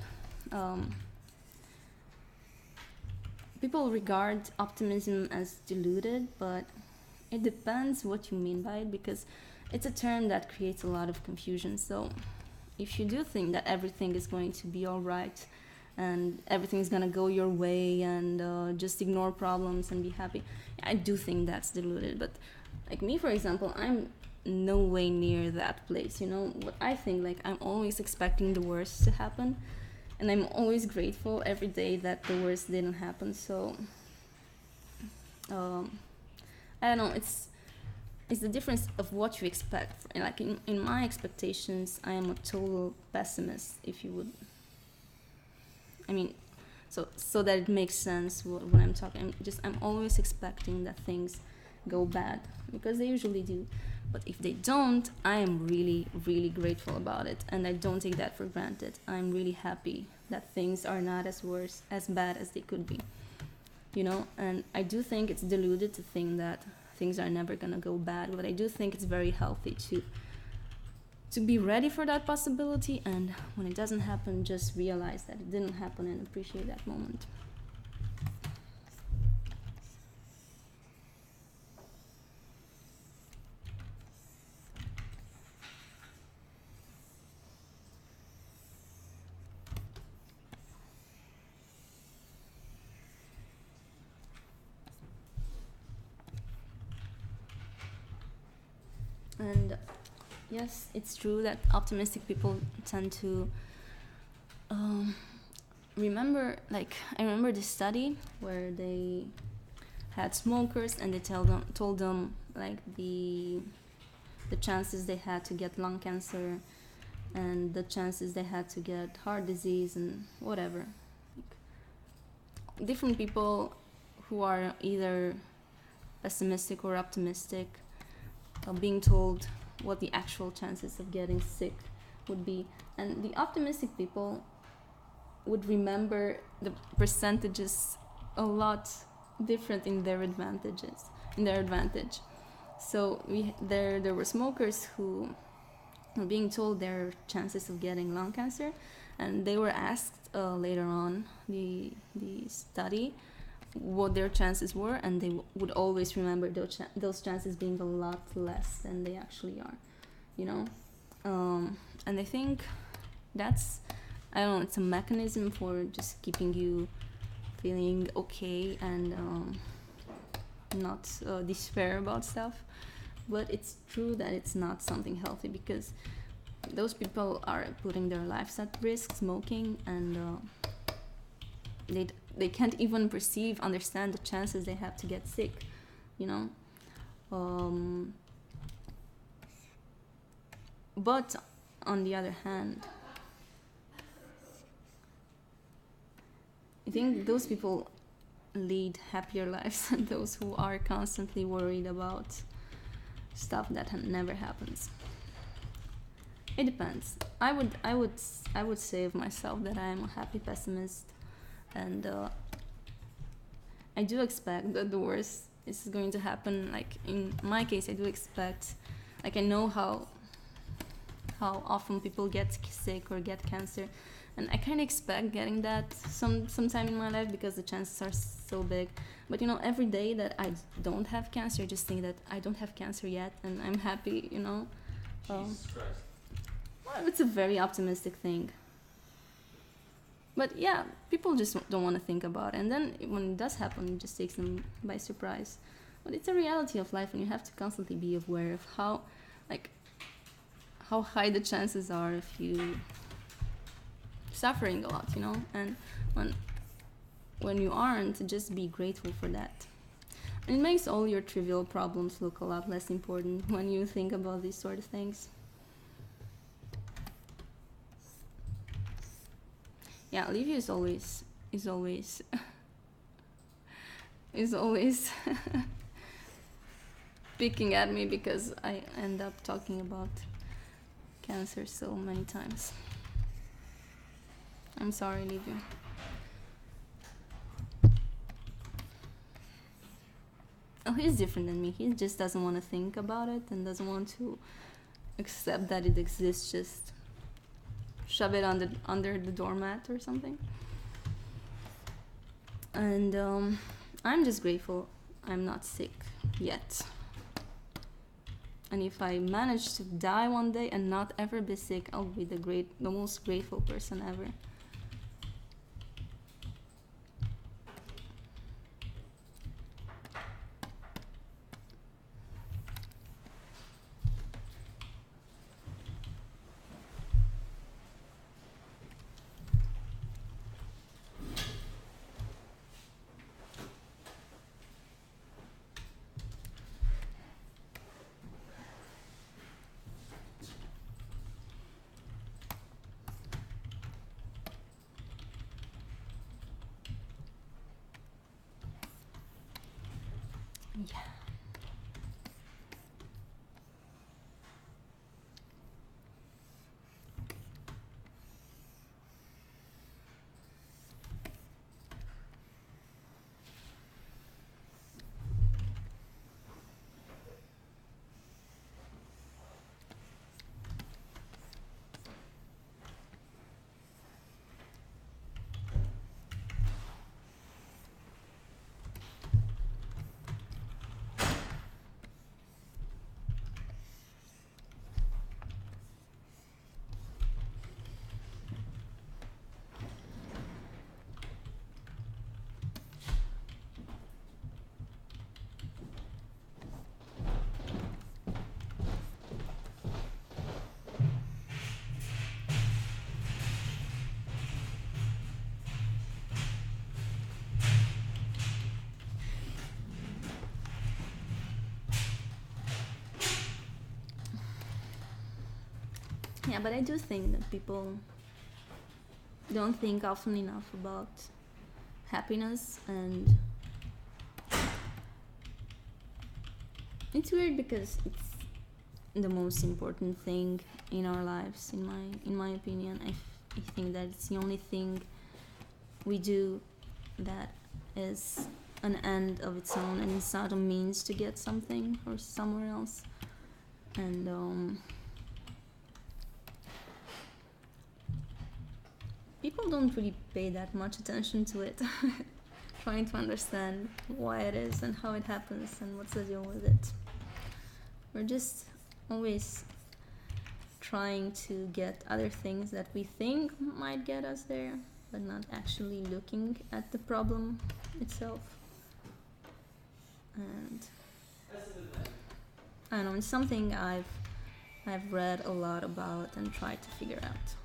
um, people regard optimism as diluted, but it depends what you mean by it, because it's a term that creates a lot of confusion. So if you do think that everything is going to be all right and everything's gonna go your way, and just ignore problems and be happy, I do think that's diluted. But like me, for example, I'm no way near that place. You know what I think? Like, I'm always expecting the worst to happen, and I'm always grateful every day that the worst didn't happen. So um, I don't know. It's the difference of what you expect. Like in my expectations, I am a total pessimist. If you would, I mean, so that it makes sense when I'm talking. I'm always expecting that things go bad, because they usually do. But if they don't, I am really, really grateful about it, and I don't take that for granted. I'm really happy that things are not as bad as they could be. You know, and I do think it's deluded to think that things are never gonna go bad, but I do think it's very healthy to be ready for that possibility, and when it doesn't happen, just realize that it didn't happen and appreciate that moment. And yes, it's true that optimistic people tend to um, remember. Like, I remember this study where they had smokers, and they told them like the chances they had to get lung cancer, and the chances they had to get heart disease and whatever. Like, different people who are either pessimistic or optimistic being told what the actual chances of getting sick would be. And the optimistic people would remember the percentages a lot different in their advantage. So there were smokers who were being told their chances of getting lung cancer, and they were asked later on the study what their chances were, and they would always remember those chances being a lot less than they actually are, you know. And I think that's, I don't know, it's a mechanism for just keeping you feeling okay and not despair about stuff. But it's true that it's not something healthy, because those people are putting their lives at risk smoking, and they can't even understand the chances they have to get sick, you know. But on the other hand, I think those people lead happier lives than those who are constantly worried about stuff that never happens. It depends. I would say of myself that I am a happy pessimist, and I do expect that the worst is going to happen. Like in my case, I do expect, like, I know how often people get sick or get cancer, and I kind of expect getting that sometime in my life, because the chances are so big. But you know, every day that I don't have cancer, I just think that I don't have cancer yet, and I'm happy, you know. Jesus Christ. Well, it's a very optimistic thing. But yeah, people just don't want to think about it, and then when it does happen, it just takes them by surprise. But it's a reality of life, and you have to constantly be aware of how high the chances are if you suffering a lot, you know. And when you aren't, just be grateful for that. And it makes all your trivial problems look a lot less important when you think about these sort of things. Yeah, Olivia is always is always picking at me because I end up talking about cancer so many times. I'm sorry, Olivia. Oh, he's different than me. He just doesn't want to think about it and doesn't want to accept that it exists, just shove it under the doormat or something. And I'm just grateful I'm not sick yet. And if I manage to die one day and not ever be sick, I'll be the most grateful person ever. Yeah. Yeah, but I do think that people don't think often enough about happiness, and it's weird because it's the most important thing in our lives, in my opinion. I think that it's the only thing we do that is an end of its own, and it's not a means to get something or somewhere else. And people don't really pay that much attention to it. Trying to understand why it is and how it happens and what's the deal with it. We're just always trying to get other things that we think might get us there, but not actually looking at the problem itself. And I don't know, it's something I've read a lot about and tried to figure out.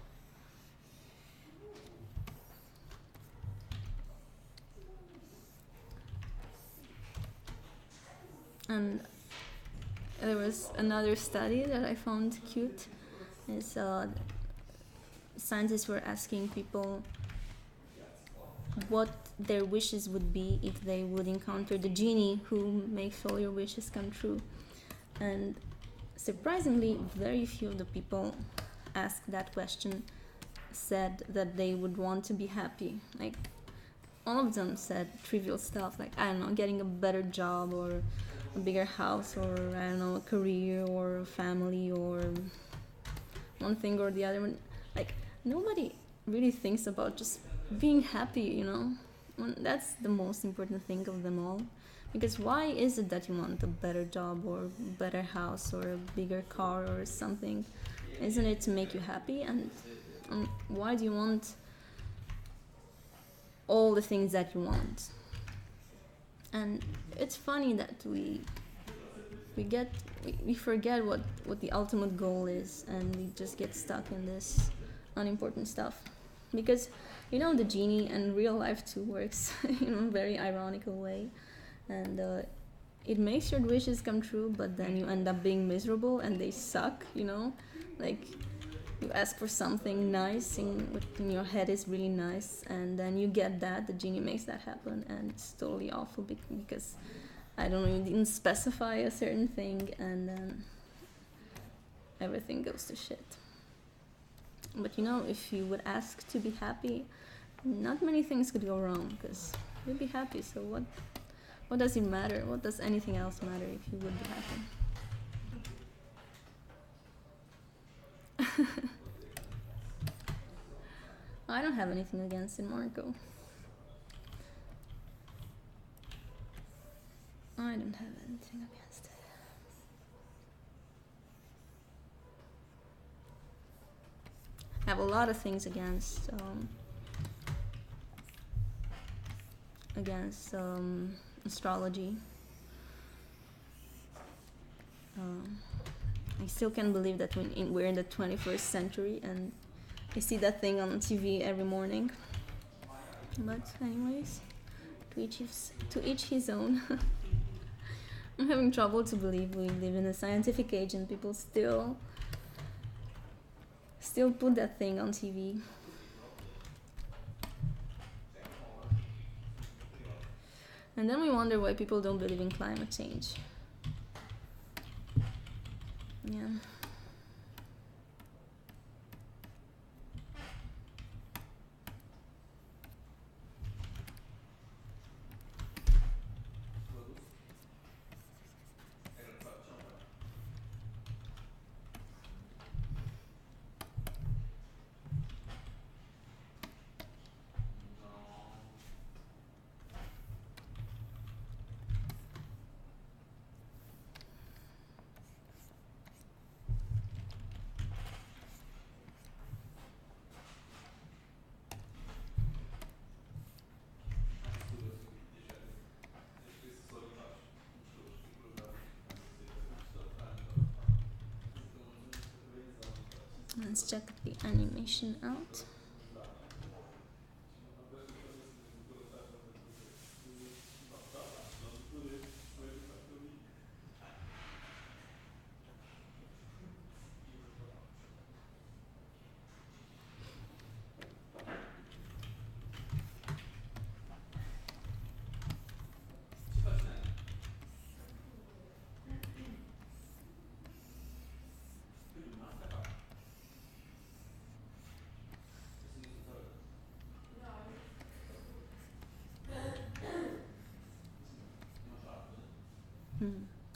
And there was another study that I found cute. Is scientists were asking people what their wishes would be if they would encounter the genie who makes all your wishes come true. And surprisingly, very few of the people asked that question said that they would want to be happy. Like, all of them said trivial stuff, like, I don't know, getting a better job or a bigger house, or I don't know, a career or a family or one thing or the other. Like, nobody really thinks about just being happy, you know? That's the most important thing of them all. Because why is it that you want a better job or a better house or a bigger car or something? Isn't it to make you happy? And why do you want all the things that you want? And it's funny that we forget what the ultimate goal is, and we just get stuck in this unimportant stuff. Because, you know, the genie in real life too works in a very ironical way, and it makes your wishes come true, but then you end up being miserable and they suck, you know? Like, you ask for something nice in your head is really nice, and then you get that, the genie makes that happen, and it's totally awful because, I don't know, you didn't specify a certain thing, and then everything goes to shit. But you know, if you would ask to be happy, not many things could go wrong, because you'd be happy, so what does it matter? What does anything else matter if you would be happy? I don't have anything against it, Marco. I don't have anything against it. I have a lot of things against astrology. I still can't believe that we're in the 21st century and I see that thing on TV every morning. But anyways, to each his own. I'm having trouble to believe we live in a scientific age and people still put that thing on TV. And then we wonder why people don't believe in climate change. Yeah. Let's check the animation out.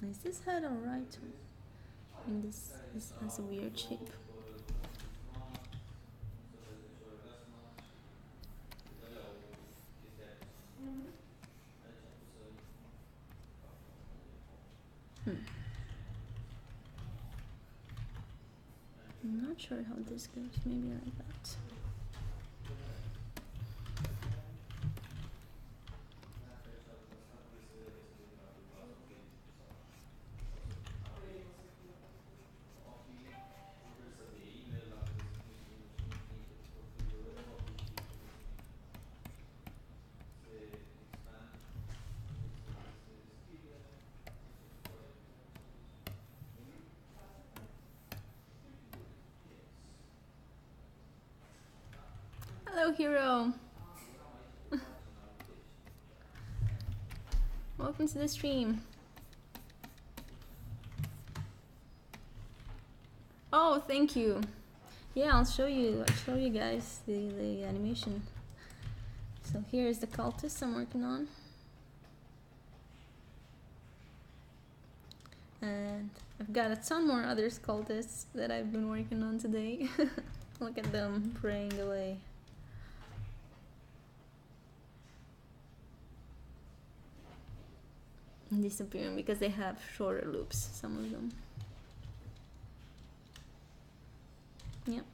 Is this head alright? I think this has a weird shape. I'm not sure how this goes, maybe like that. Hello, hero! Welcome to the stream. Oh, thank you. Yeah, I'll show you guys the animation. So here's the cultists I'm working on. And I've got a ton more other cultists that I've been working on today. Look at them praying away. And disappearing because they have shorter loops, some of them. Yep.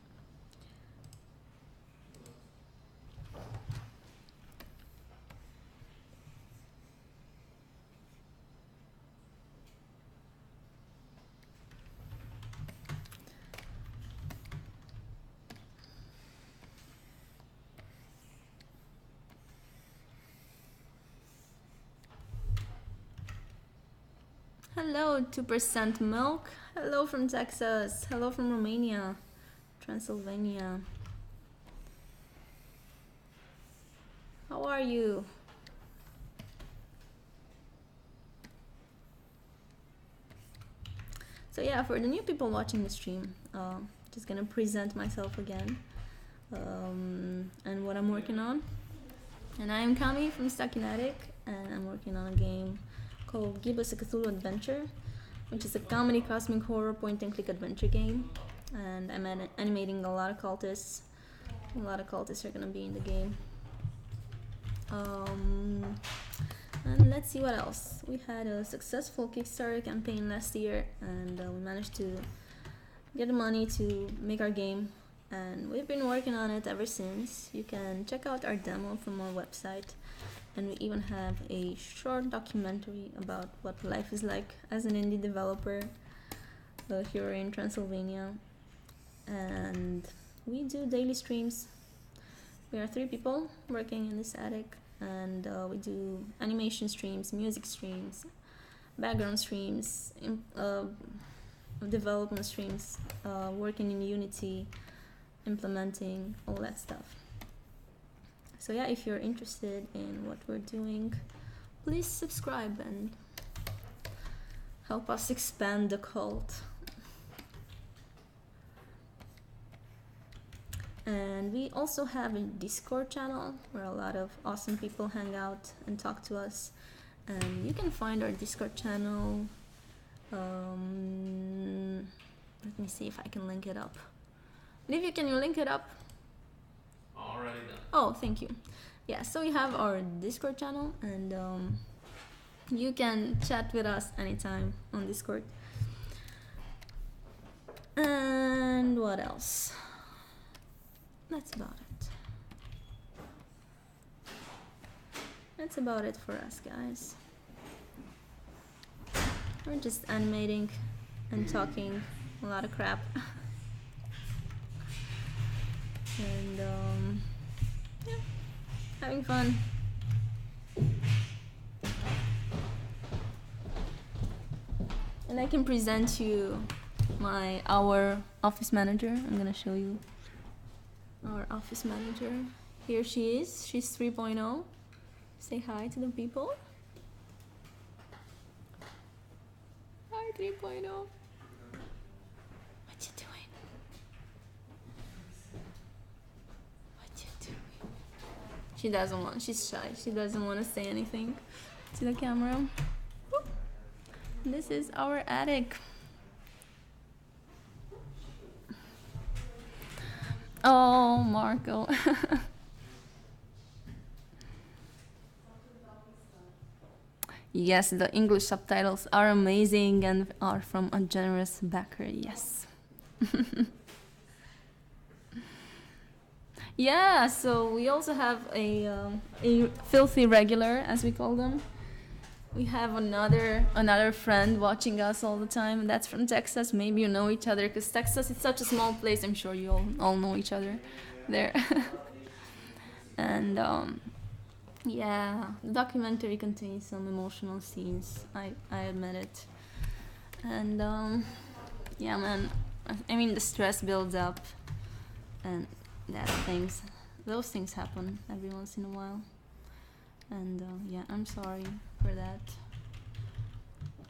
Hello, 2% milk. Hello from Texas. Hello from Romania, Transylvania. How are you? So yeah, for the new people watching the stream, just gonna present myself again and what I'm working on. And I am Cami from Stuck in Attic, and I'm working on a game called Give Us a Cthulhu Adventure, which is a comedy cosmic horror point and click adventure game. and I'm animating a lot of cultists. A lot of cultists are gonna be in the game. And let's see what else. We had a successful Kickstarter campaign last year, and we managed to get the money to make our game, and we've been working on it ever since. You can check out our demo from our website, and we even have a short documentary about what life is like as an indie developer here in Transylvania. And we do daily streams. We are 3 people working in this attic, and we do animation streams, music streams, background streams, development streams, working in Unity, implementing, all that stuff. So yeah, if you're interested in what we're doing, please subscribe and help us expand the cult. And we also have a Discord channel where a lot of awesome people hang out and talk to us. And you can find our Discord channel. Let me see if I can link it up. Olivia, can you link it up? Already done. Oh, thank you. Yeah, so we have our Discord channel, and you can chat with us anytime on Discord. And what else? That's about it. That's about it for us, guys. We're just animating and talking a lot of crap. And yeah, having fun. And I can present you our office manager. I'm gonna show you our office manager. Here she is. She's 3.0. Say hi to the people. Hi, 3.0. What you doing? What you doing? She doesn't want. She's shy. She doesn't want to say anything to the camera. Whoop. This is our attic. Oh, Marco. Yes, the English subtitles are amazing and are from a generous backer, yes. Yeah, so we also have a filthy regular, as we call them. We have another friend watching us all the time, and that's from Texas. Maybe you know each other, because Texas is such a small place. I'm sure you all know each other there. And yeah, the documentary contains some emotional scenes. I admit it. And yeah, man. I mean, the stress builds up, and those things happen every once in a while. And yeah, I'm sorry for that.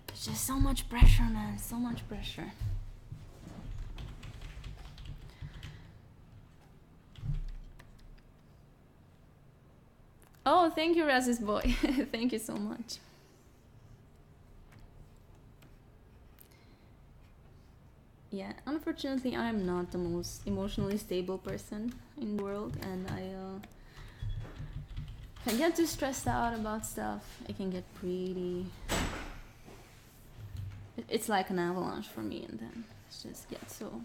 It's just so much pressure, man. So much pressure. Oh, thank you, Raz's boy. Thank you so much. Yeah, unfortunately, I'm not the most emotionally stable person in the world, and if I get too stressed out about stuff, it can get pretty... It's like an avalanche for me, and then it just gets so...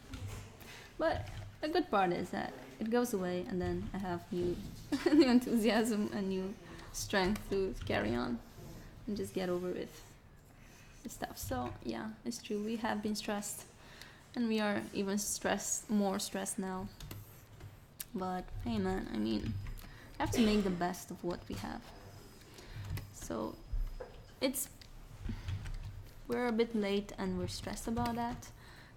But the good part is that it goes away, and then I have new enthusiasm and new strength to carry on and just get over with the stuff. So yeah, it's true. We have been stressed, and we are even more stressed now. But hey, man, I mean, I have to make the best of what we have. So we're a bit late, and we're stressed about that.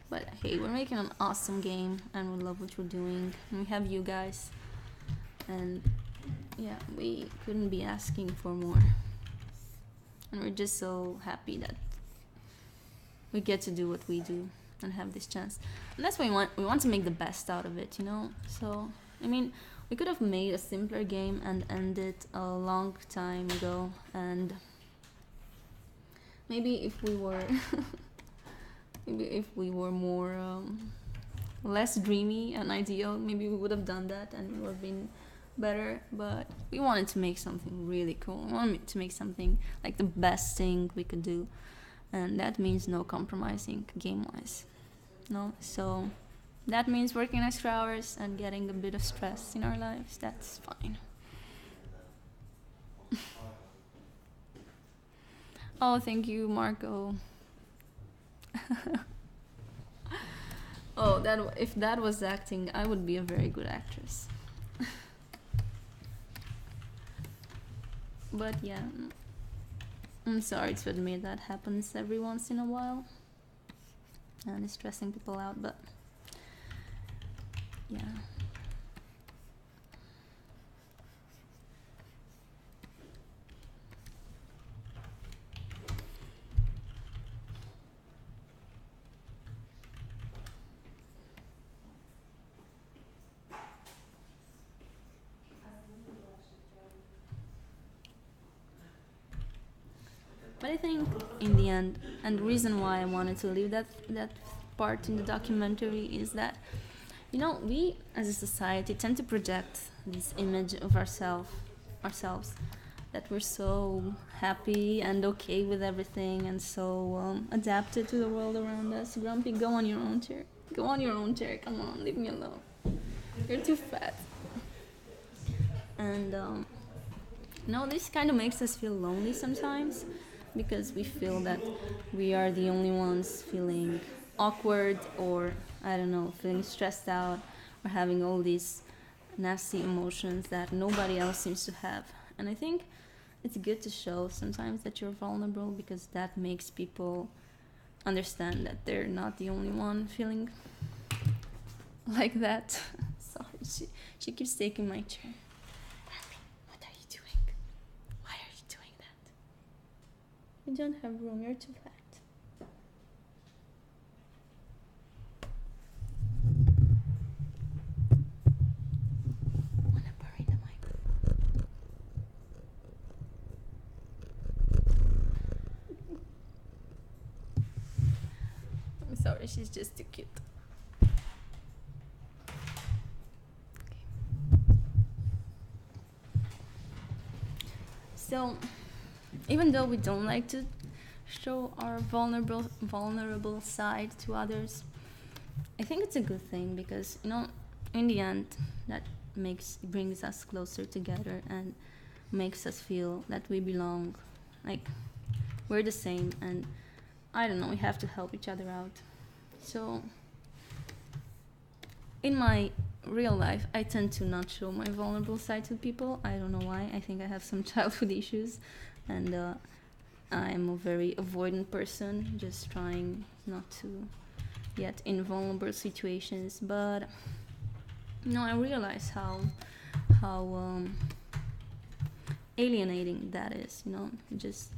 But hey, we're making an awesome game, and we love what we're doing, and we have you guys, and yeah, we couldn't be asking for more, and we're just so happy that we get to do what we do and have this chance, and that's why we want to make the best out of it, you know. So I mean, we could have made a simpler game and ended a long time ago, and maybe if we were maybe if we were more less dreamy and ideal, maybe we would have done that and it would have been better. But we wanted to make something really cool. We wanted to make something like the best thing we could do, and that means no compromising game-wise. No, so that means working extra hours and getting a bit of stress in our lives. That's fine. Oh, thank you, Marco. Oh, that if that was acting, I would be a very good actress. But yeah, I'm sorry to admit that happens every once in a while, and it's stressing people out. But yeah. But I think in the end, and the reason why I wanted to leave that part in the documentary is that, you know, we as a society tend to project this image of ourselves that we're so happy and okay with everything and so adapted to the world around us. Grumpy, go on your own chair. Go on your own chair. Come on, leave me alone. You're too fat. And no, this kind of makes us feel lonely sometimes because we feel that we are the only ones feeling awkward or, I don't know, feeling stressed out or having all these nasty emotions that nobody else seems to have. And I think it's good to show sometimes that you're vulnerable because that makes people understand that they're not the only one feeling like that. Sorry, she keeps taking my chair. What are you doing? Why are you doing that? You don't have room, you're too fat. Wanna bury the mic? I'm sorry, she's just too cute. So, even though we don't like to show our vulnerable side to others, I think it's a good thing because, you know, in the end, that brings us closer together and makes us feel that we belong, like we're the same, and I don't know, we have to help each other out. So, in my real life, I tend to not show my vulnerable side to people. I don't know why. I think I have some childhood issues, and I'm a very avoidant person, just trying not to get in vulnerable situations. But you know, I realize how alienating that is. You know, just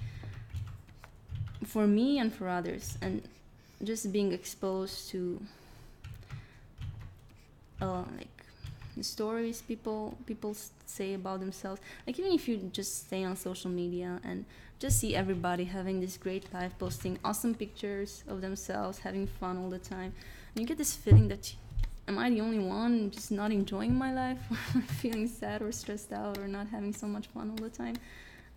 for me and for others, and just being exposed to like the stories people say about themselves. Like even if you just stay on social media and just see everybody having this great life, posting awesome pictures of themselves, having fun all the time, and you get this feeling that am I the only one just not enjoying my life, or feeling sad or stressed out or not having so much fun all the time.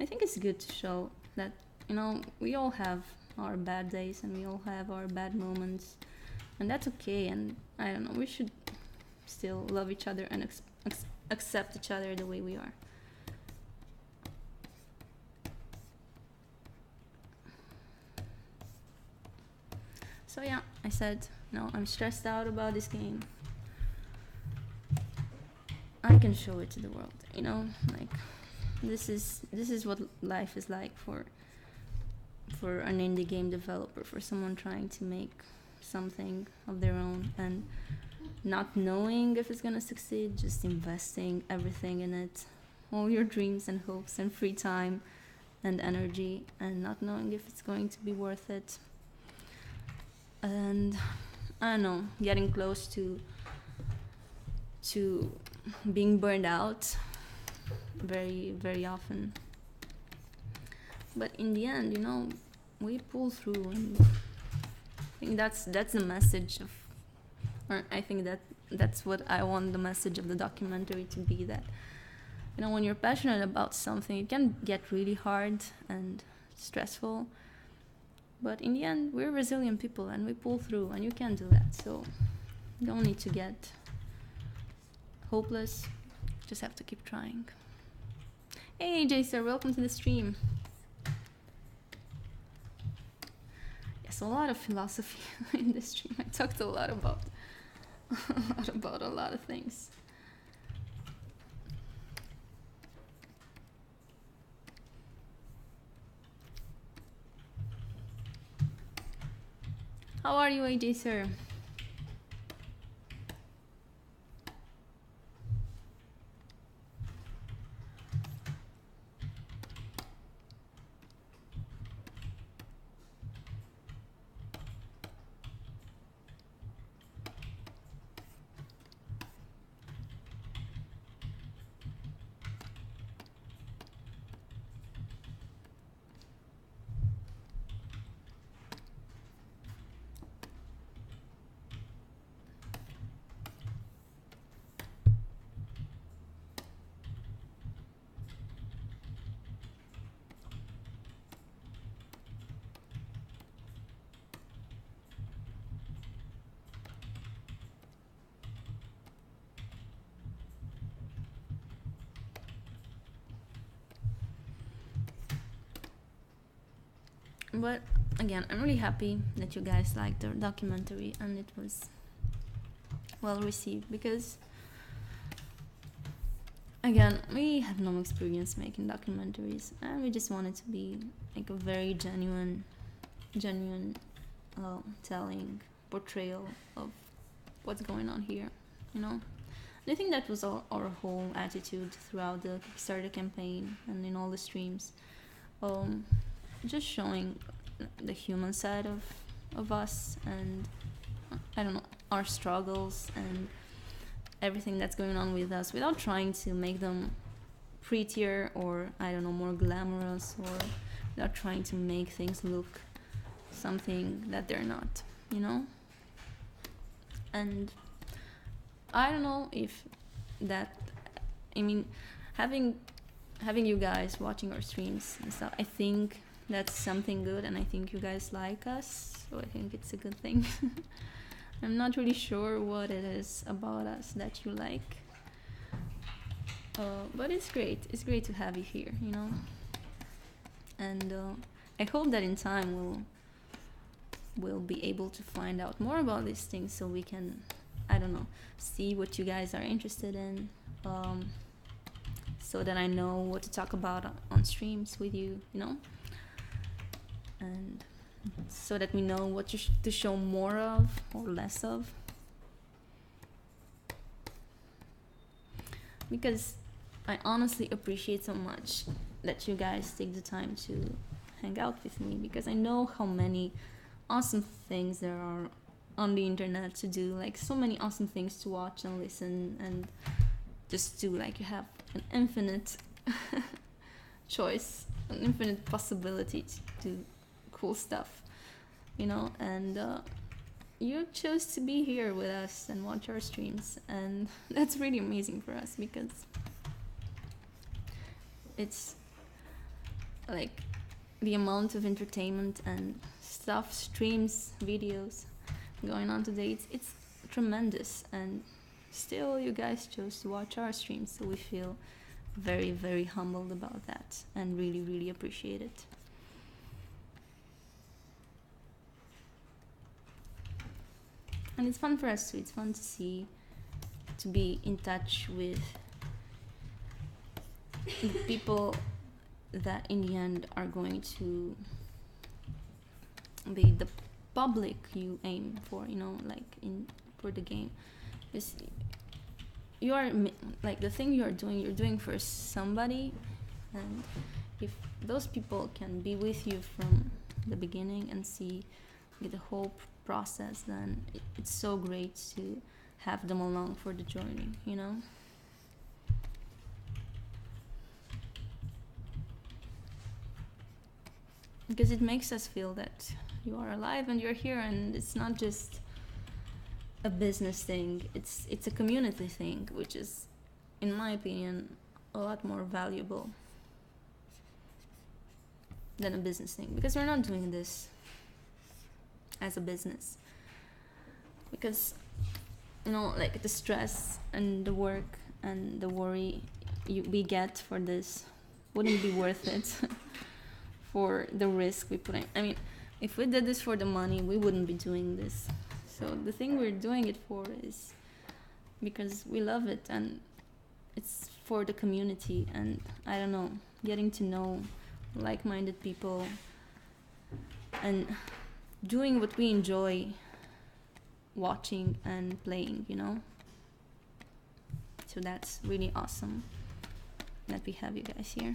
I think it's good to show that, you know, we all have our bad days and we all have our bad moments, and that's okay. And I don't know, we should still love each other and accept each other the way we are. So yeah, I said, no, I'm stressed out about this game. I can show it to the world, you know, like this is what life is like for an indie game developer, for someone trying to make something of their own and not knowing if it's gonna succeed, just investing everything in it, all your dreams and hopes and free time and energy, and not knowing if it's going to be worth it. And I don't know, getting close to being burned out very, very often. But in the end, you know, we pull through, and I think that's the message Or I think that's what I want the message of the documentary to be, that when you're passionate about something, it can get really hard and stressful, but in the end we're resilient people and we pull through, and you can do that. So you don't need to get hopeless, just have to keep trying. Hey AJ sir, welcome to the stream. Yes, a lot of philosophy in this stream. I talked a lot about a lot of things. How are you, AJ sir? But again, I'm really happy that you guys liked the documentary and it was well received, because again, we have no experience making documentaries, and we just want it to be like a very genuine telling, portrayal of what's going on here, And I think that was our whole attitude throughout the Kickstarter campaign and in all the streams. Just showing the human side of us, and I don't know, our struggles and everything that's going on with us, without trying to make them prettier or I don't know, more glamorous, or without trying to make things look something that they're not, And I don't know if that, I mean, having you guys watching our streams and stuff, I think that's something good, and I think you guys like us, so I think it's a good thing. I'm not really sure what it is about us that you like, but it's great to have you here, And I hope that in time we'll be able to find out more about these things, so we can, I don't know, see what you guys are interested in, so that I know what to talk about on streams with you, and so that we know what to show more of or less of. Because I honestly appreciate so much that you guys take the time to hang out with me, because I know how many awesome things there are on the internet to do, like so many awesome things to watch and listen and just do. Like, you have an infinite choice, an infinite possibility to do cool stuff, and you chose to be here with us and watch our streams, and that's really amazing for us, because it's like the amount of entertainment and stuff, streams, videos going on today, it's tremendous, and still you guys chose to watch our streams, so we feel very, very humbled about that and really, really appreciate it. And it's fun for us too. It's fun to be in touch with the people that in the end are going to be the public you aim for, for the game. You are, like, the thing you're doing for somebody, and if those people can be with you from the beginning and see the whole process, then it's so great to have them along for the journey, because it makes us feel that you are alive and you're here, and it's not just a business thing. It's a community thing, which is, in my opinion, a lot more valuable than a business thing, because we're not doing this as a business, because like the stress and the work and the worry we get for this wouldn't be worth it for the risk we put in. I mean, if we did this for the money, we wouldn't be doing this. So the thing we're doing it for is because we love it, and it's for the community, and I don't know, getting to know like-minded people and doing what we enjoy watching and playing, So that's really awesome that we have you guys here.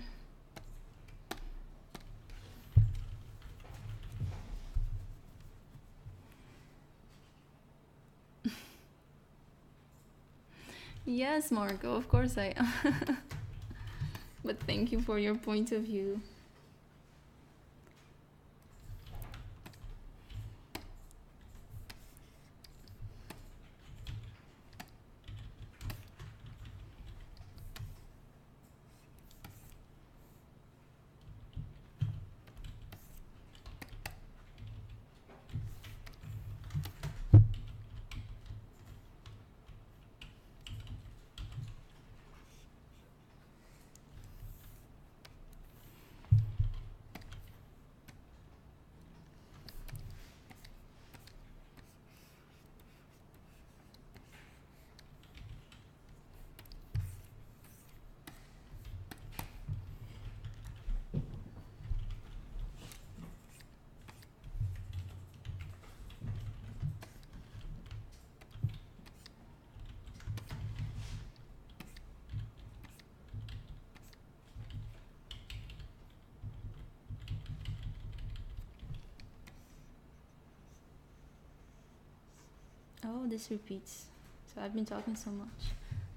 Yes, Marco, of course I am. But thank you for your point of view. Oh, this repeats. So I've been talking so much,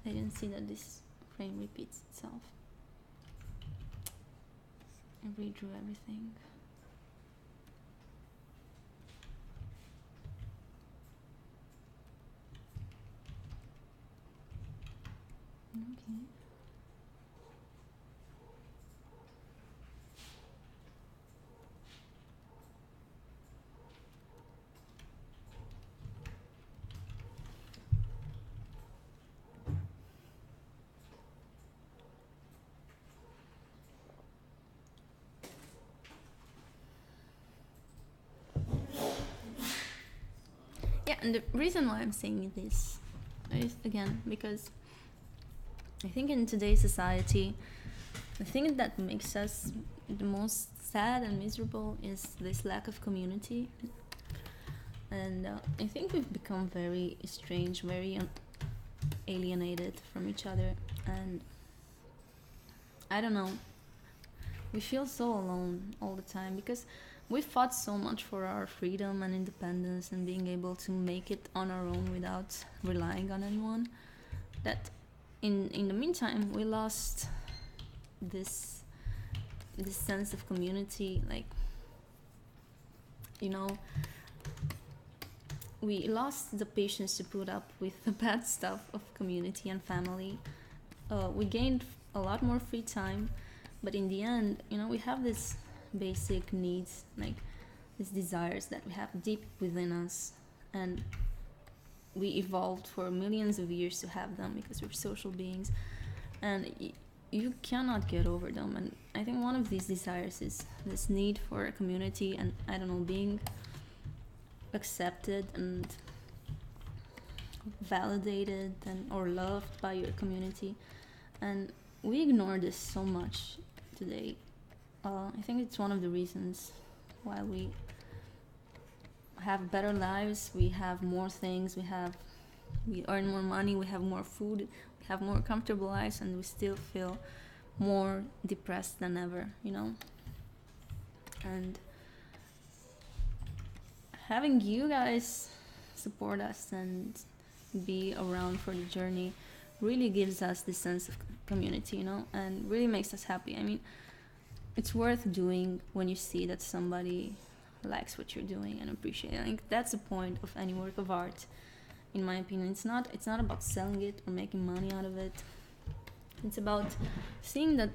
I didn't see that this frame repeats itself. I redrew everything. Okay. Yeah, and the reason why I'm saying this is, again, because I think in today's society, the thing that makes us the most sad and miserable is this lack of community. And I think we've become very estranged, very alienated from each other. And I don't know, we feel so alone all the time, because we fought so much for our freedom and independence and being able to make it on our own without relying on anyone, that in the meantime we lost this sense of community. Like, we lost the patience to put up with the bad stuff of community and family. We gained a lot more free time, but in the end, we have this basic needs, like these desires that we have deep within us, and we evolved for millions of years to have them because we're social beings, and you cannot get over them. And I think one of these desires is this need for a community, and I don't know, being accepted and validated or loved by your community. And we ignore this so much today. I think it's one of the reasons why we have better lives, we have more things, we earn more money, we have more food, we have more comfortable lives, and we still feel more depressed than ever, And having you guys support us and be around for the journey really gives us this sense of community, and really makes us happy. I mean, it's worth doing when you see that somebody likes what you're doing and appreciate it. I think that's the point of any work of art, in my opinion. It's not about selling it or making money out of it. It's about seeing that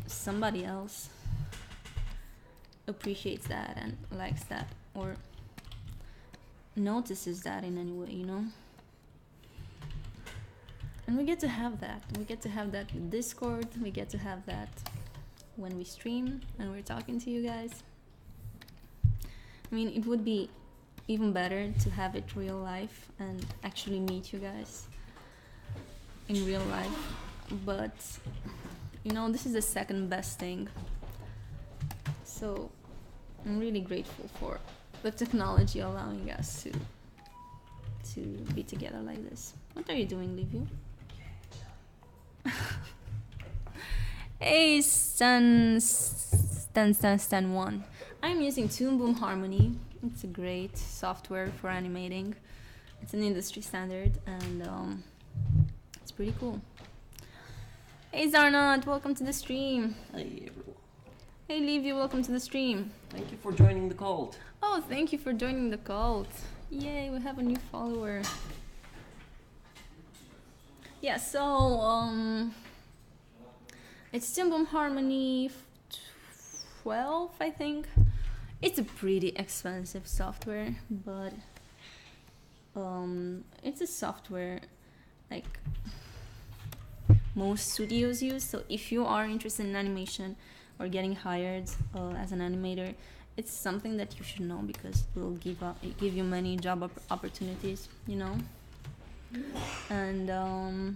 somebody else appreciates that and likes that, or notices that in any way, you know. And we get to have that. We get to have that with Discord. We get to have that when we stream and we're talking to you guys. I mean, it would be even better to have it real life and actually meet you guys in real life. But, you know, this is the second best thing. So I'm really grateful for the technology allowing us to be together like this. What are you doing, Liviu? Hey, Stan 1. I'm using Toon Boom Harmony. It's a great software for animating. It's an industry standard, and it's pretty cool. Hey, Zarnot, welcome to the stream. Hey, everyone. Hey, Liviu, welcome to the stream. Thank you for joining the cult. Oh, thank you for joining the cult. Yay, we have a new follower. Yeah, so, it's Toon Boom Harmony 12, I think. It's a pretty expensive software, but it's a software like most studios use. So if you are interested in animation or getting hired as an animator, it's something that you should know because it will give you many job opportunities, you know. And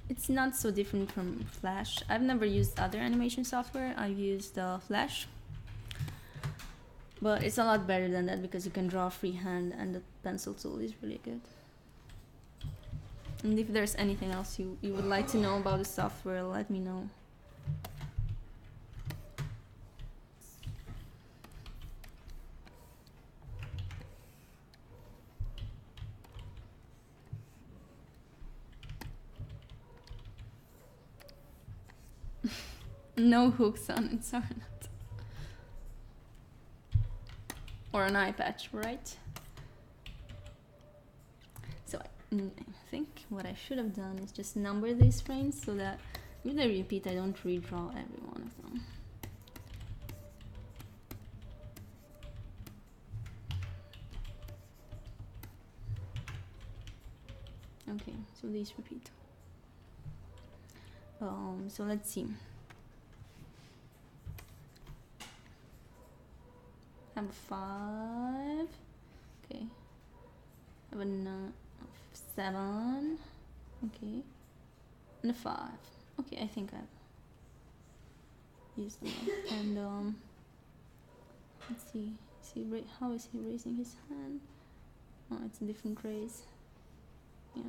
it's not so different from Flash. I've never used other animation software. I've used Flash, but it's a lot better than that because you can draw freehand and the pencil tool is really good. And if there's anything else you would like to know about the software, let me know. No hooks on it, sorry. Or an eye patch, right? So I think what I should have done is just number these frames so that if they repeat, I don't redraw every one of them. Okay, so these repeat. So let's see. I have a 5. Okay. I have a 7. Okay. And a 5. Okay, I think I've used them all. And let's see. How is he raising his hand? Oh, it's a different raise. Yeah.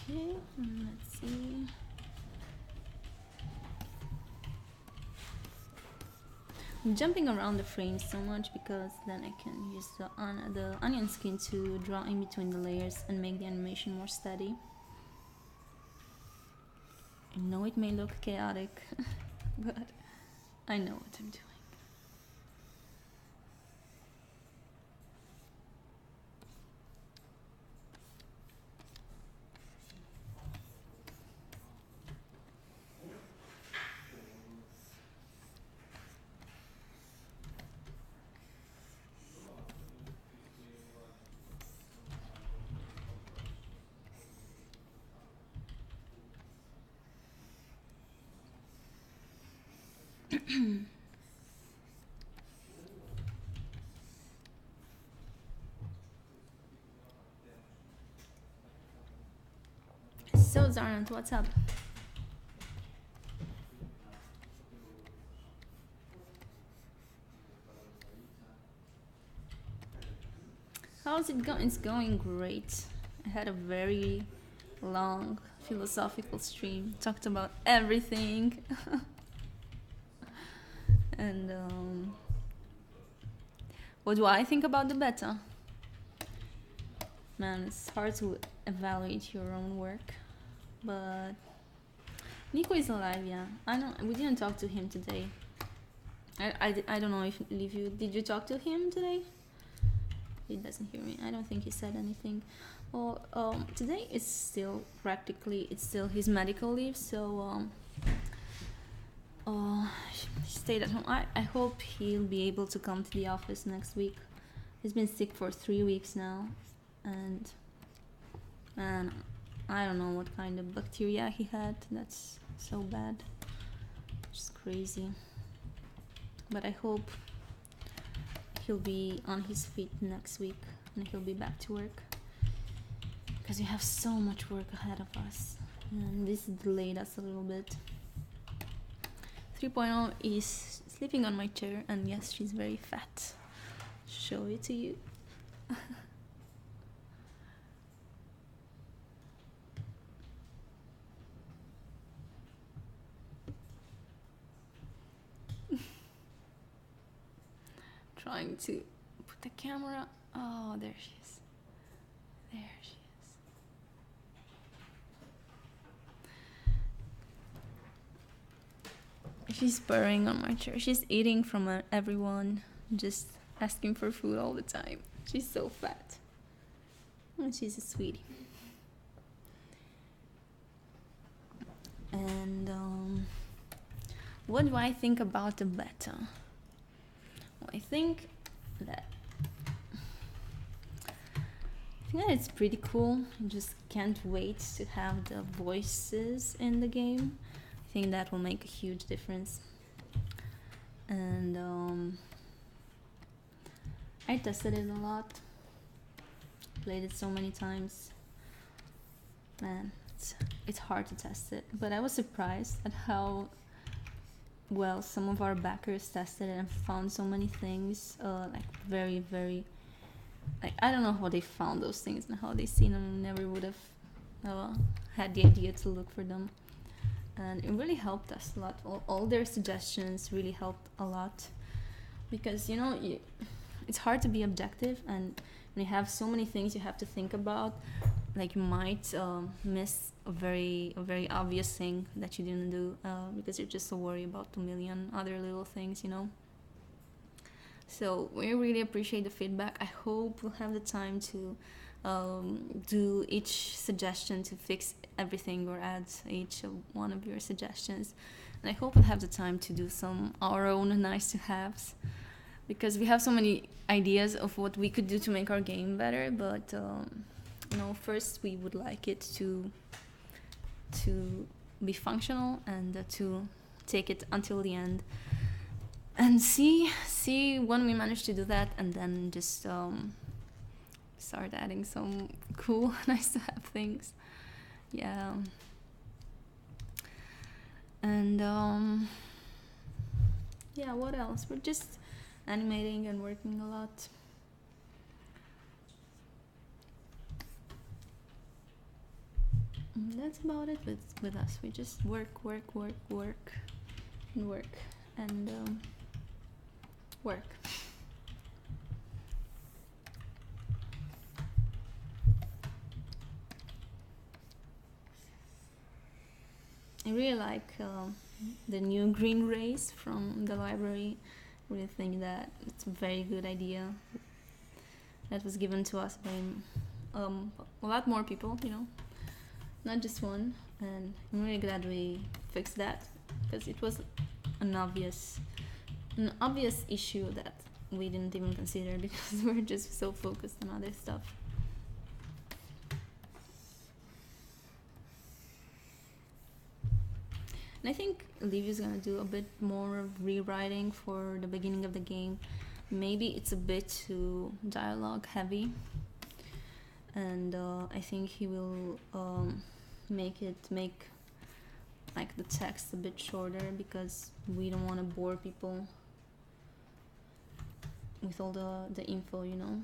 Okay, let's see. I'm jumping around the frames so much because then I can use the onion skin to draw in between the layers and make the animation more steady. I know it may look chaotic, but I know what I'm doing. Hello Zarnant, what's up? How's it going? It's going great. I had a very long philosophical stream, talked about everything. And what do I think about the beta? Man, it's hard to evaluate your own work, but Nico is alive. Yeah, I know. We didn't talk to him today. I don't know if you did. You talk to him today? He doesn't hear me. I don't think he said anything. Well, today is still practically his medical leave, so he stayed at home. I hope he'll be able to come to the office next week. He's been sick for 3 weeks now, and man, I don't know what kind of bacteria he had. That's so bad. Just crazy. But I hope he'll be on his feet next week and he'll be back to work, because we have so much work ahead of us, and this delayed us a little bit. 3.0 is sleeping on my chair, and yes, she's very fat. Show it to you. Trying to put the camera. Oh, there she is. There she is. She's purring on my chair. She's eating from everyone, just asking for food all the time. She's so fat. And she's a sweetie. And what do I think about the beta? Well, I think that it's pretty cool. I just can't wait to have the voices in the game. I think that will make a huge difference. And I tested it a lot. Played it so many times. Man, it's hard to test it. But I was surprised at how well some of our backers tested it and found so many things. Like very, very... Like, I don't know how they found those things and how they seen them. Never would have had the idea to look for them. And it really helped us a lot. All their suggestions really helped a lot. Because, you know, it's hard to be objective, and when you have so many things you have to think about, like you might miss a very obvious thing that you didn't do because you're just so worried about 2 million other little things, you know. So we really appreciate the feedback. I hope we'll have the time to do each suggestion to fix everything or add each one of your suggestions. And I hope we'll have the time to do some our own nice to haves, because we have so many ideas of what we could do to make our game better. But you know, first we would like it to be functional and to take it until the end. And see when we manage to do that, and then just start adding some cool, nice to have things. Yeah. And yeah, what else? We're just animating and working a lot. And that's about it with us. We just work and work and work. I really like the new green rays from the library. I really think that it's a very good idea that was given to us by a lot more people, you know, not just one. And I'm really glad we fixed that, because it was an obvious issue that we didn't even consider, because we're just so focused on other stuff. And I think Livy's gonna do a bit more of rewriting for the beginning of the game. Maybe it's a bit too dialogue heavy, and I think he will make like the text a bit shorter because we don't want to bore people with all the info, you know.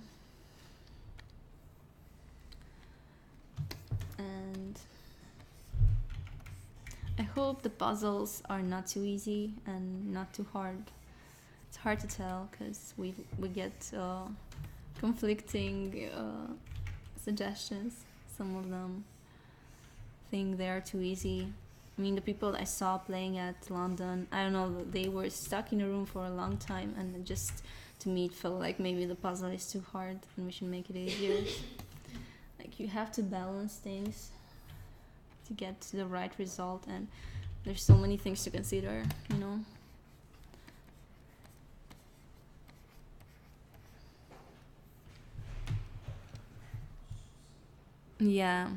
And I hope the puzzles are not too easy and not too hard. It's hard to tell because we get conflicting suggestions. Some of them think they are too easy. I mean, the people I saw playing at London, I don't know, they were stuck in a room for a long time, and just to me it felt like maybe the puzzle is too hard and we should make it easier. Like, you have to balance things to get to the right result, and there's so many things to consider, you know. Yeah.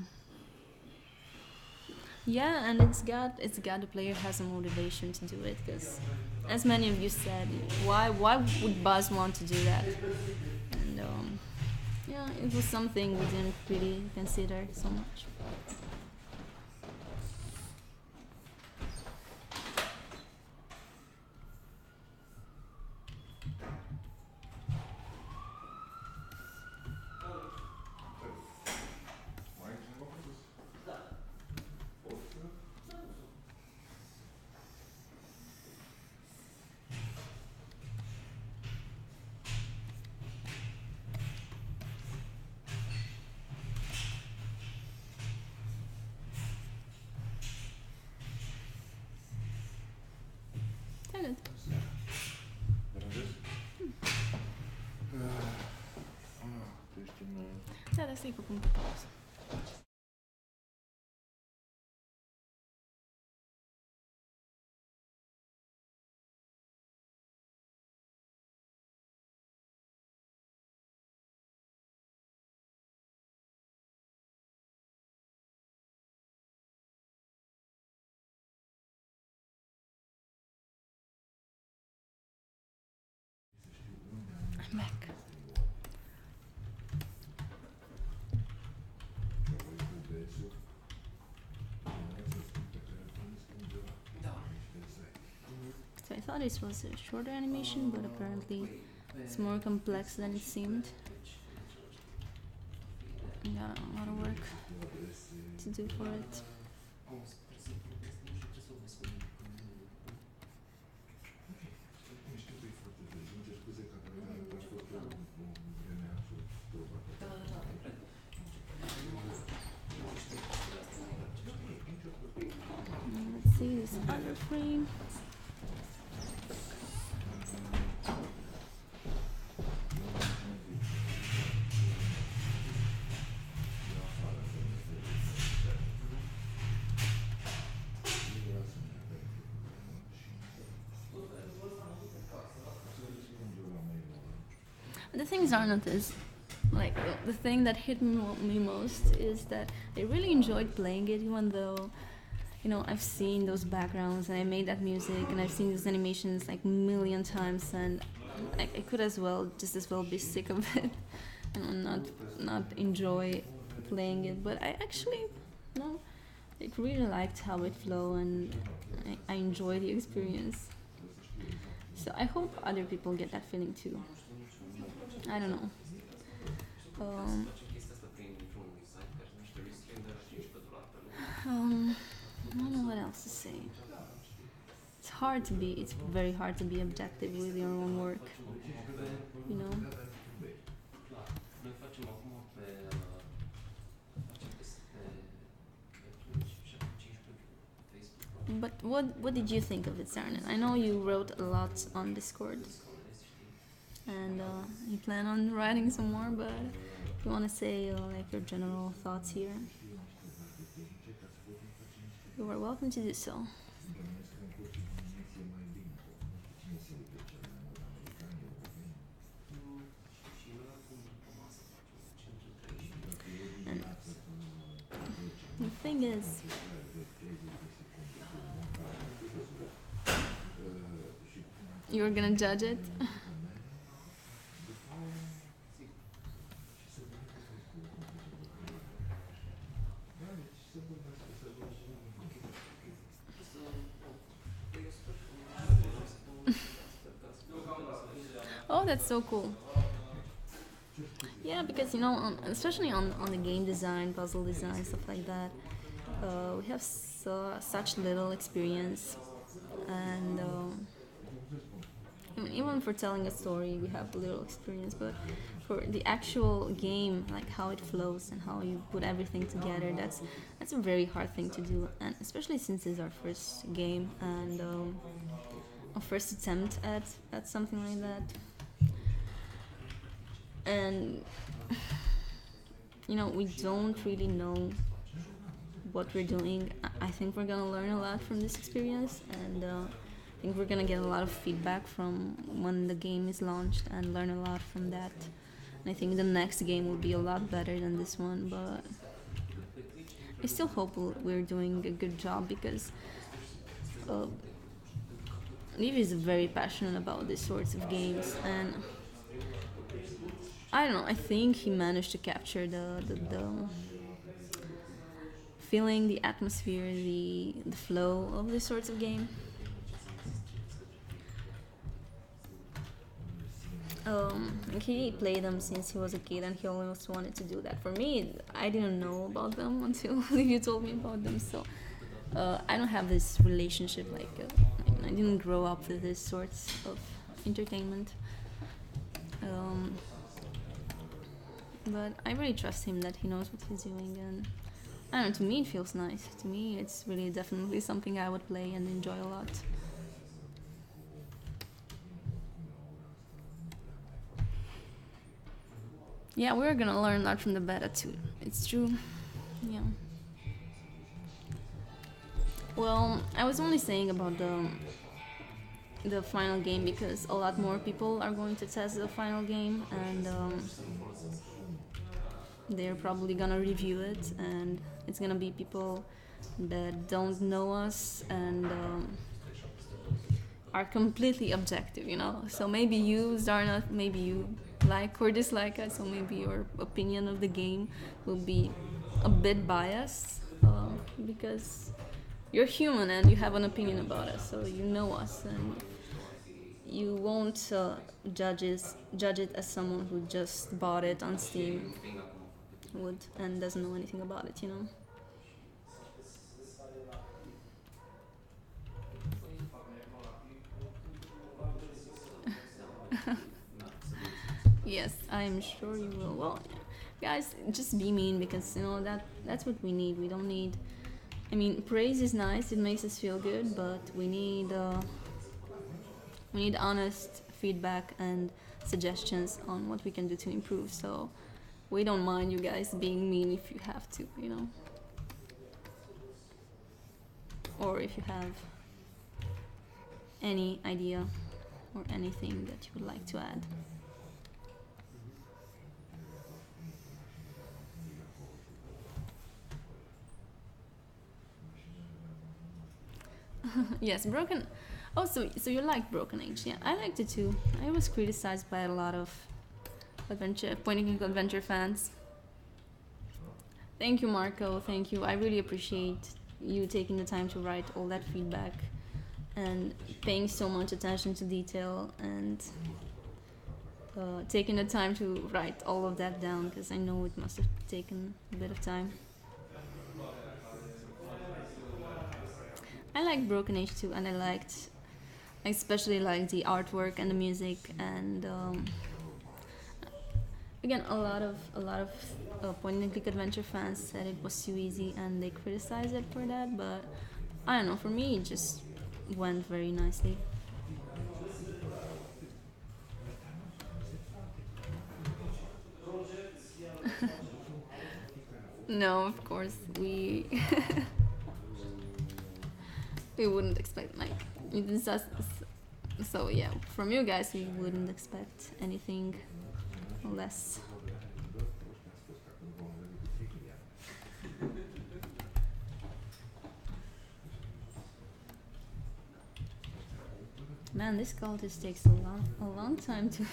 Yeah, and it's got the player has a motivation to do it, because as many of you said, why would Buzz want to do that? And yeah, it was something we didn't really consider so much. Good. Ja, dat is niet op een pauze. I'm back. So I thought this was a shorter animation, but apparently it's more complex than it seemed. I got a lot of work to do for it. Let's see this other frame. The things are not as like the thing that hit me most is that I really enjoyed playing it, even though, you know, I've seen those backgrounds and I made that music and I've seen these animations like a million times, and I could as well be sick of it and not enjoy playing it. But I actually, you know, I really liked how it flowed, and I enjoy the experience. So I hope other people get that feeling too. I don't know. I don't know what else to say. It's very hard to be objective with your own work, you know. But what did you think of it, Sarnan? I know you wrote a lot on Discord, and you plan on writing some more, but if you want to say like your general thoughts here, you are welcome to do so. And the thing is, you're gonna judge it. Oh, that's so cool. Yeah, because especially on the game design, puzzle design, stuff like that, we have such little experience, and I mean, even for telling a story, we have little experience. But for the actual game, like how it flows and how you put everything together, that's a very hard thing to do, and especially since it's our first game and our first attempt at something like that, and we don't really know what we're doing. I think we're gonna learn a lot from this experience, and I think we're gonna get a lot of feedback from when the game is launched and learn a lot from that. And I think the next game will be a lot better than this one, but I still hope we're doing a good job because uh, Liv is very passionate about these sorts of games, and I don't know. I think he managed to capture the feeling, the atmosphere, the flow of these sorts of game. He played them since he was a kid, and he always wanted to do that. For me, I didn't know about them until you told me about them. So I don't have this relationship. I didn't grow up with this sorts of entertainment. Um, but I really trust him that he knows what he's doing, and I don't know. To me, it feels nice. To me, it's really definitely something I would play and enjoy a lot. Yeah, we're gonna learn a lot from the beta too. It's true. Yeah. Well, I was only saying about the final game because a lot more people are going to test the final game, and they're probably gonna review it, and it's gonna be people that don't know us and are completely objective, So maybe you, Zarna, maybe you like or dislike us, so maybe your opinion of the game will be a bit biased because you're human and you have an opinion about us, so you know us, and you won't judge it as someone who just bought it on Steam would and doesn't know anything about it. Yes, I'm sure you will. Well, guys, just be mean because that's what we need. We don't need. I mean, praise is nice. It makes us feel good, but we need honest feedback and suggestions on what we can do to improve. So we don't mind you guys being mean if you have to, or if you have any idea or anything that you would like to add. Yes, Broken. Oh, so you like Broken Age? Yeah, I liked it too. I was criticized by a lot of point-and-click adventure fans. Thank you, Marco. Thank you. I really appreciate you taking the time to write all that feedback and paying so much attention to detail and taking the time to write all of that down because I know it must have taken a bit of time. I like Broken Age too, and I especially like the artwork and the music, and again, a lot of point-and-click adventure fans said it was too easy, and they criticized it for that. But I don't know. For me, it just went very nicely. No, of course we we wouldn't expect it's just, so yeah. From you guys, we wouldn't expect anything less. Man, this cultist takes a long time to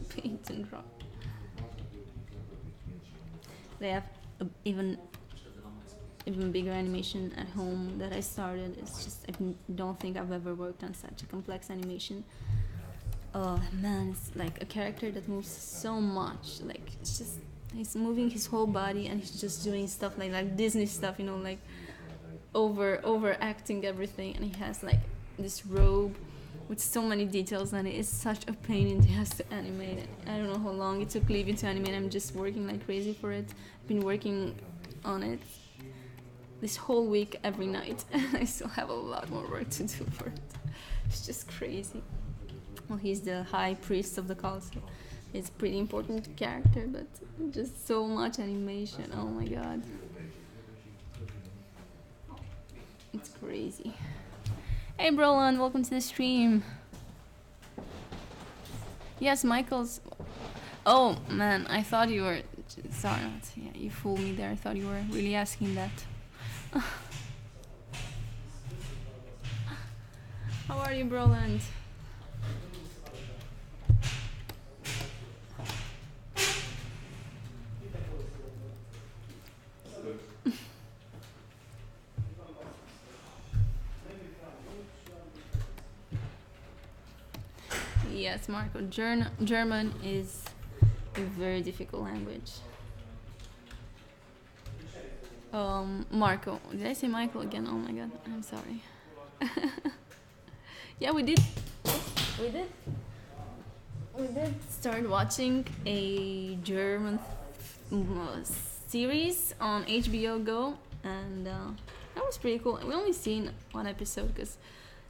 paint and draw. They have even bigger animation at home that I started. It's just I don't think I've ever worked on such a complex animation. Oh man, it's like a character that moves so much. Like it's just he's moving his whole body and he's just doing stuff like Disney stuff, you know, like overacting everything. And he has like this robe with so many details, and it's such a pain in the ass to animate it. I don't know how long it took Leaving to animate. I'm just working like crazy for it. I've been working on it this whole week every night, and I still have a lot more work to do for it. It's just crazy. Well, he's the high priest of the cult, so it's a pretty important character, but just so much animation. Oh my god. It's crazy. Hey Brolan, welcome to the stream. Yes, Michael's. Oh man, I thought you were. Sorry, yeah, you fooled me there. I thought you were really asking that. How are you, Broland? Yes, Marco. German is a very difficult language. Marco. Did I say Michael again? Oh my god, I'm sorry. Yeah, we did. We did. We did start watching a German series on HBO Go, and that was pretty cool. We only seen one episode because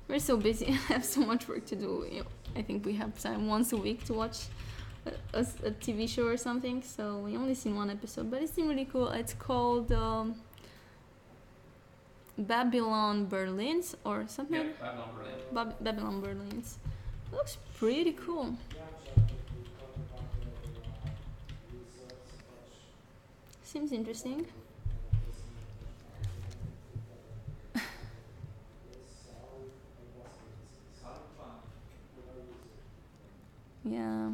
we're so busy and have so much work to do. You know, I think we have time once a week to watch a TV show or something, so we only seen one episode, but it seemed really cool. It's called Babylon Berlins or something. Yeah, Babylon Berlin. Babylon Berlins. It looks pretty cool. Seems interesting. Yeah.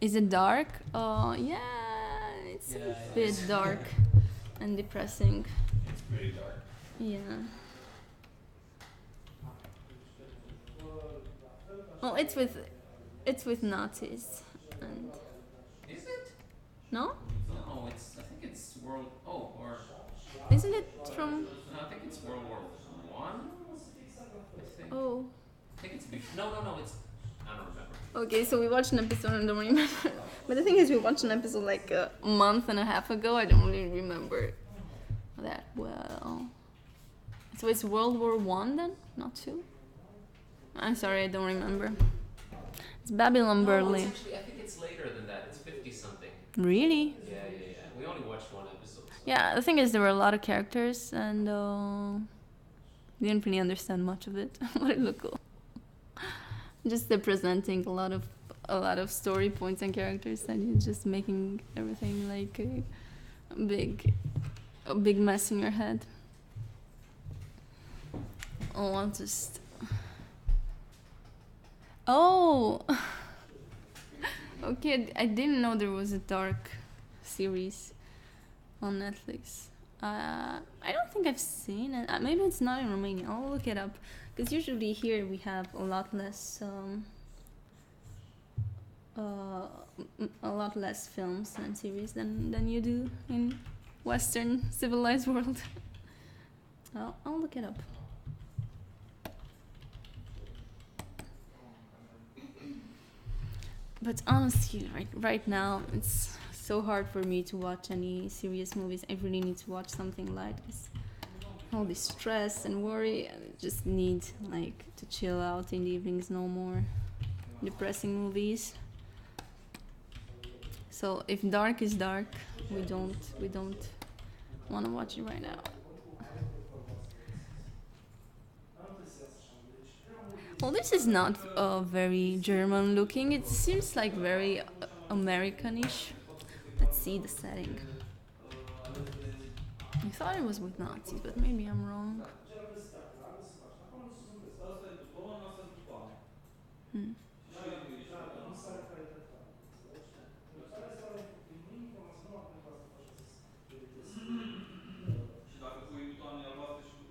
Is it dark? Yeah, it's a bit dark and depressing. It's pretty dark. Yeah. Well, it's with Nazis and. Is it? No? No, it's. I think it's World. Oh, or. Isn't it from? No, I think it's World War One. I think. Oh. I think it's. No, it's. I don't remember. Okay, so we watched an episode and don't remember. But the thing is, we watched an episode like a month and a half ago. I don't really remember that well. So it's World War One then, not two. I'm sorry, I don't remember. It's Babylon Berlin. Actually, I think it's later than that. It's 50 something. Really? Yeah. We only watched one episode. So. Yeah, the thing is, there were a lot of characters, and didn't really understand much of it, but it looked cool. Just they're presenting a lot of story points and characters, and you're just making everything like a big mess in your head. Oh, I'll just. Oh. Okay, I didn't know there was a dark series on Netflix. I don't think I've seen it. Maybe it's not in Romania. I'll look it up. Because usually here we have a lot less films and series than you do in Western civilized world. I'll look it up. But honestly, right now it's so hard for me to watch any serious movies. I really need to watch something light. All this stress and worry, I just need like to chill out in the evenings. No more depressing movies. So if dark is dark, we don't want to watch it right now. Well, this is not very German looking. It seems like very Americanish. Let's see the setting. I thought it was with Nazis, but maybe I'm wrong.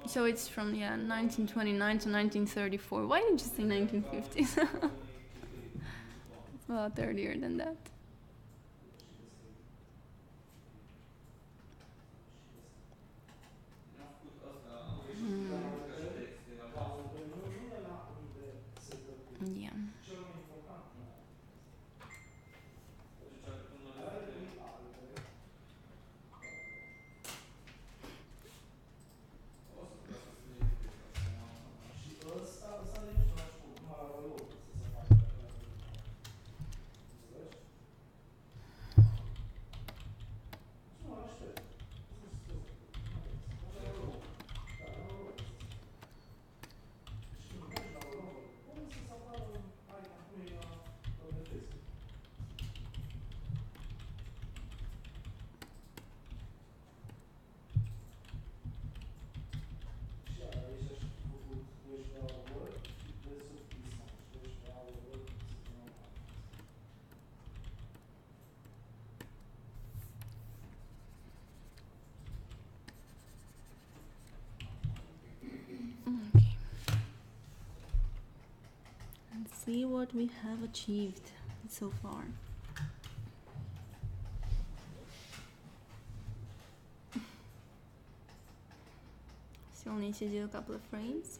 So it's from 1929 to 1934. Why did you say 1950s? a lot earlier than that. Yeah. Okay. Let's see what we have achieved so far. Still need to do a couple of frames.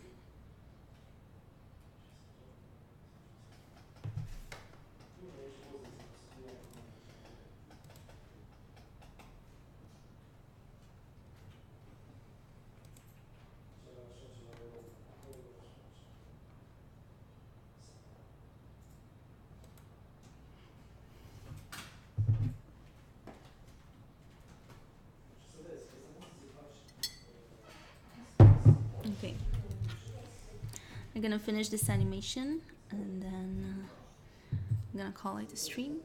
Okay. I'm gonna finish this animation and then I'm gonna call it a stream.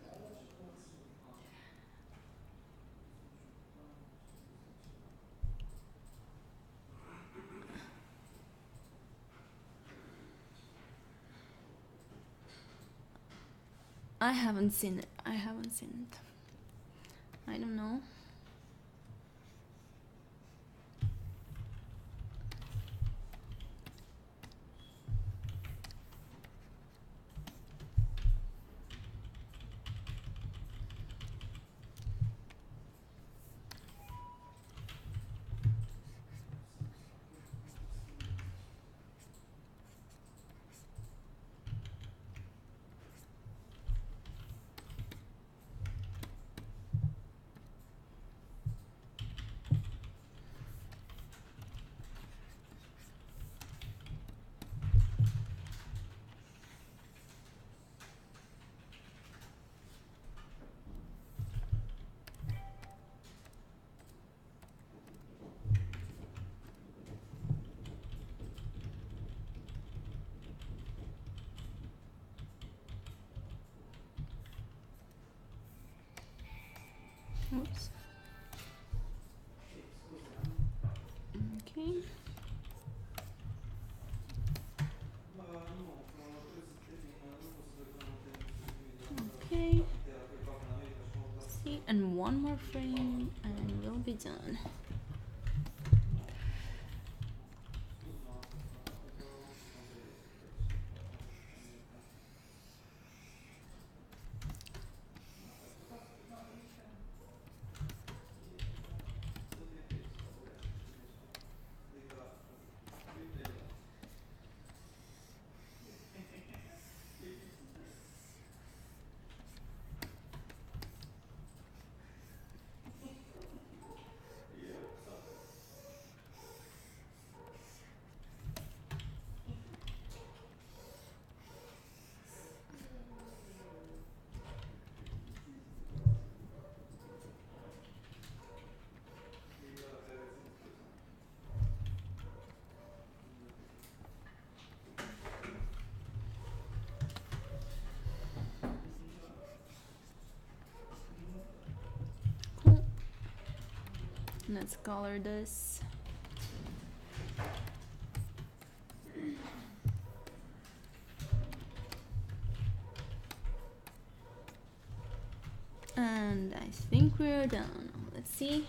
I haven't seen it. I don't know. Oops. Okay. Okay. See, and one more frame and we'll be done. Cool. Let's color this. And I think we're done. Let's see.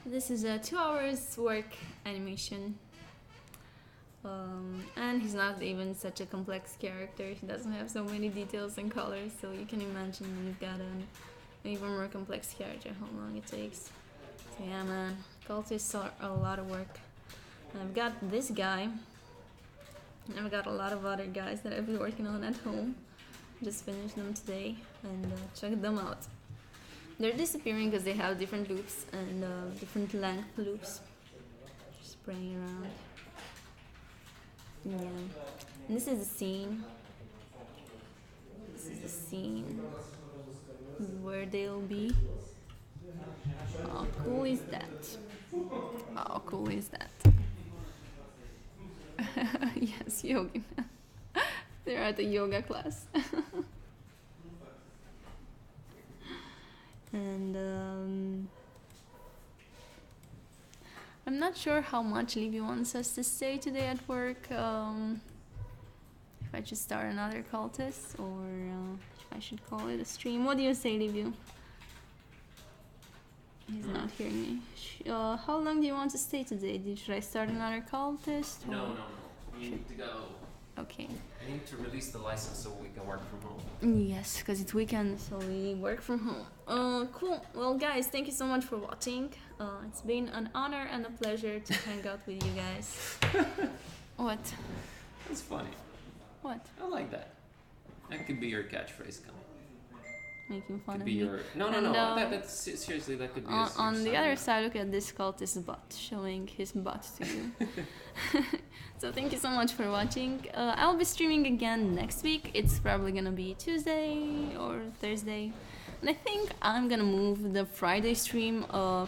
This is a 2 hours work animation. And he's not even such a complex character. He doesn't have so many details and colors, so you can imagine when you've got an even more complex character how long it takes. So yeah, man, cultists are a lot of work. And I've got this guy, and I've got a lot of other guys that I've been working on at home. Just finished them today and checked them out. They're disappearing because they have different loops and different length loops. Just spraying around. Yeah. And this is the scene. This is the scene where they'll be. How cool is that? How cool is that? Yes, yoga. They're at a yoga class. And I'm not sure how much Libby wants us to stay today at work. If I should start another cultist or if I should call it a stream. What do you say, Libby? He's not hearing me. How long do you want to stay today? Should I start another cultist? No. You need to go. Okay. I need to release the license so we can work from home. Yes, because it's weekend, so we work from home. Cool. Well, guys, thank you so much for watching. It's been an honor and a pleasure to hang out with you guys. What? That's funny. What? I like that. That could be your catchphrase, Cami. Making fun Could of be me. your no. That's seriously, that could be. On the other side, look at this cultist butt, showing his butt to you. So thank you so much for watching. I'll be streaming again next week. It's probably gonna be Tuesday or Thursday. And I think I'm gonna move the Friday stream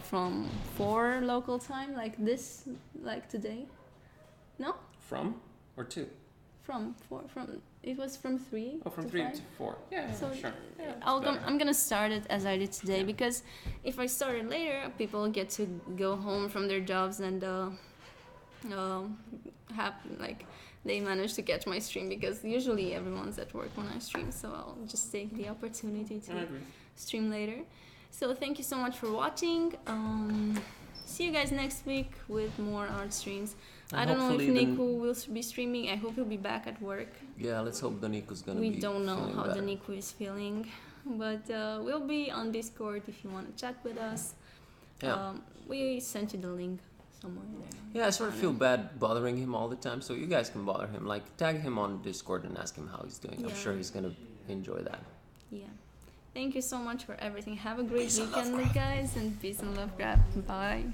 from 4 local time, like this, like today. No? From or to? From 4. It was from 3. Oh, from to 3 5. to 4. Yeah, So sure. Yeah, I'm gonna start it as I did today, because if I start it later, people get to go home from their jobs and have like they manage to catch my stream, because usually everyone's at work when I stream, so I'll just take the opportunity to stream later. So thank you so much for watching. See you guys next week with more art streams. I don't know if Nico will be streaming. I hope he'll be back at work. Yeah, let's hope Danico's gonna be. We don't know how better. Danico is feeling, but we'll be on Discord if you want to chat with us. Yeah. We sent you the link somewhere there. Yeah, I sort of feel bad bothering him all the time, so you guys can bother him. Like, tag him on Discord and ask him how he's doing. I'm sure he's gonna enjoy that. Yeah. Thank you so much for everything. Have a great weekend, guys, and peace and love, grab. Bye.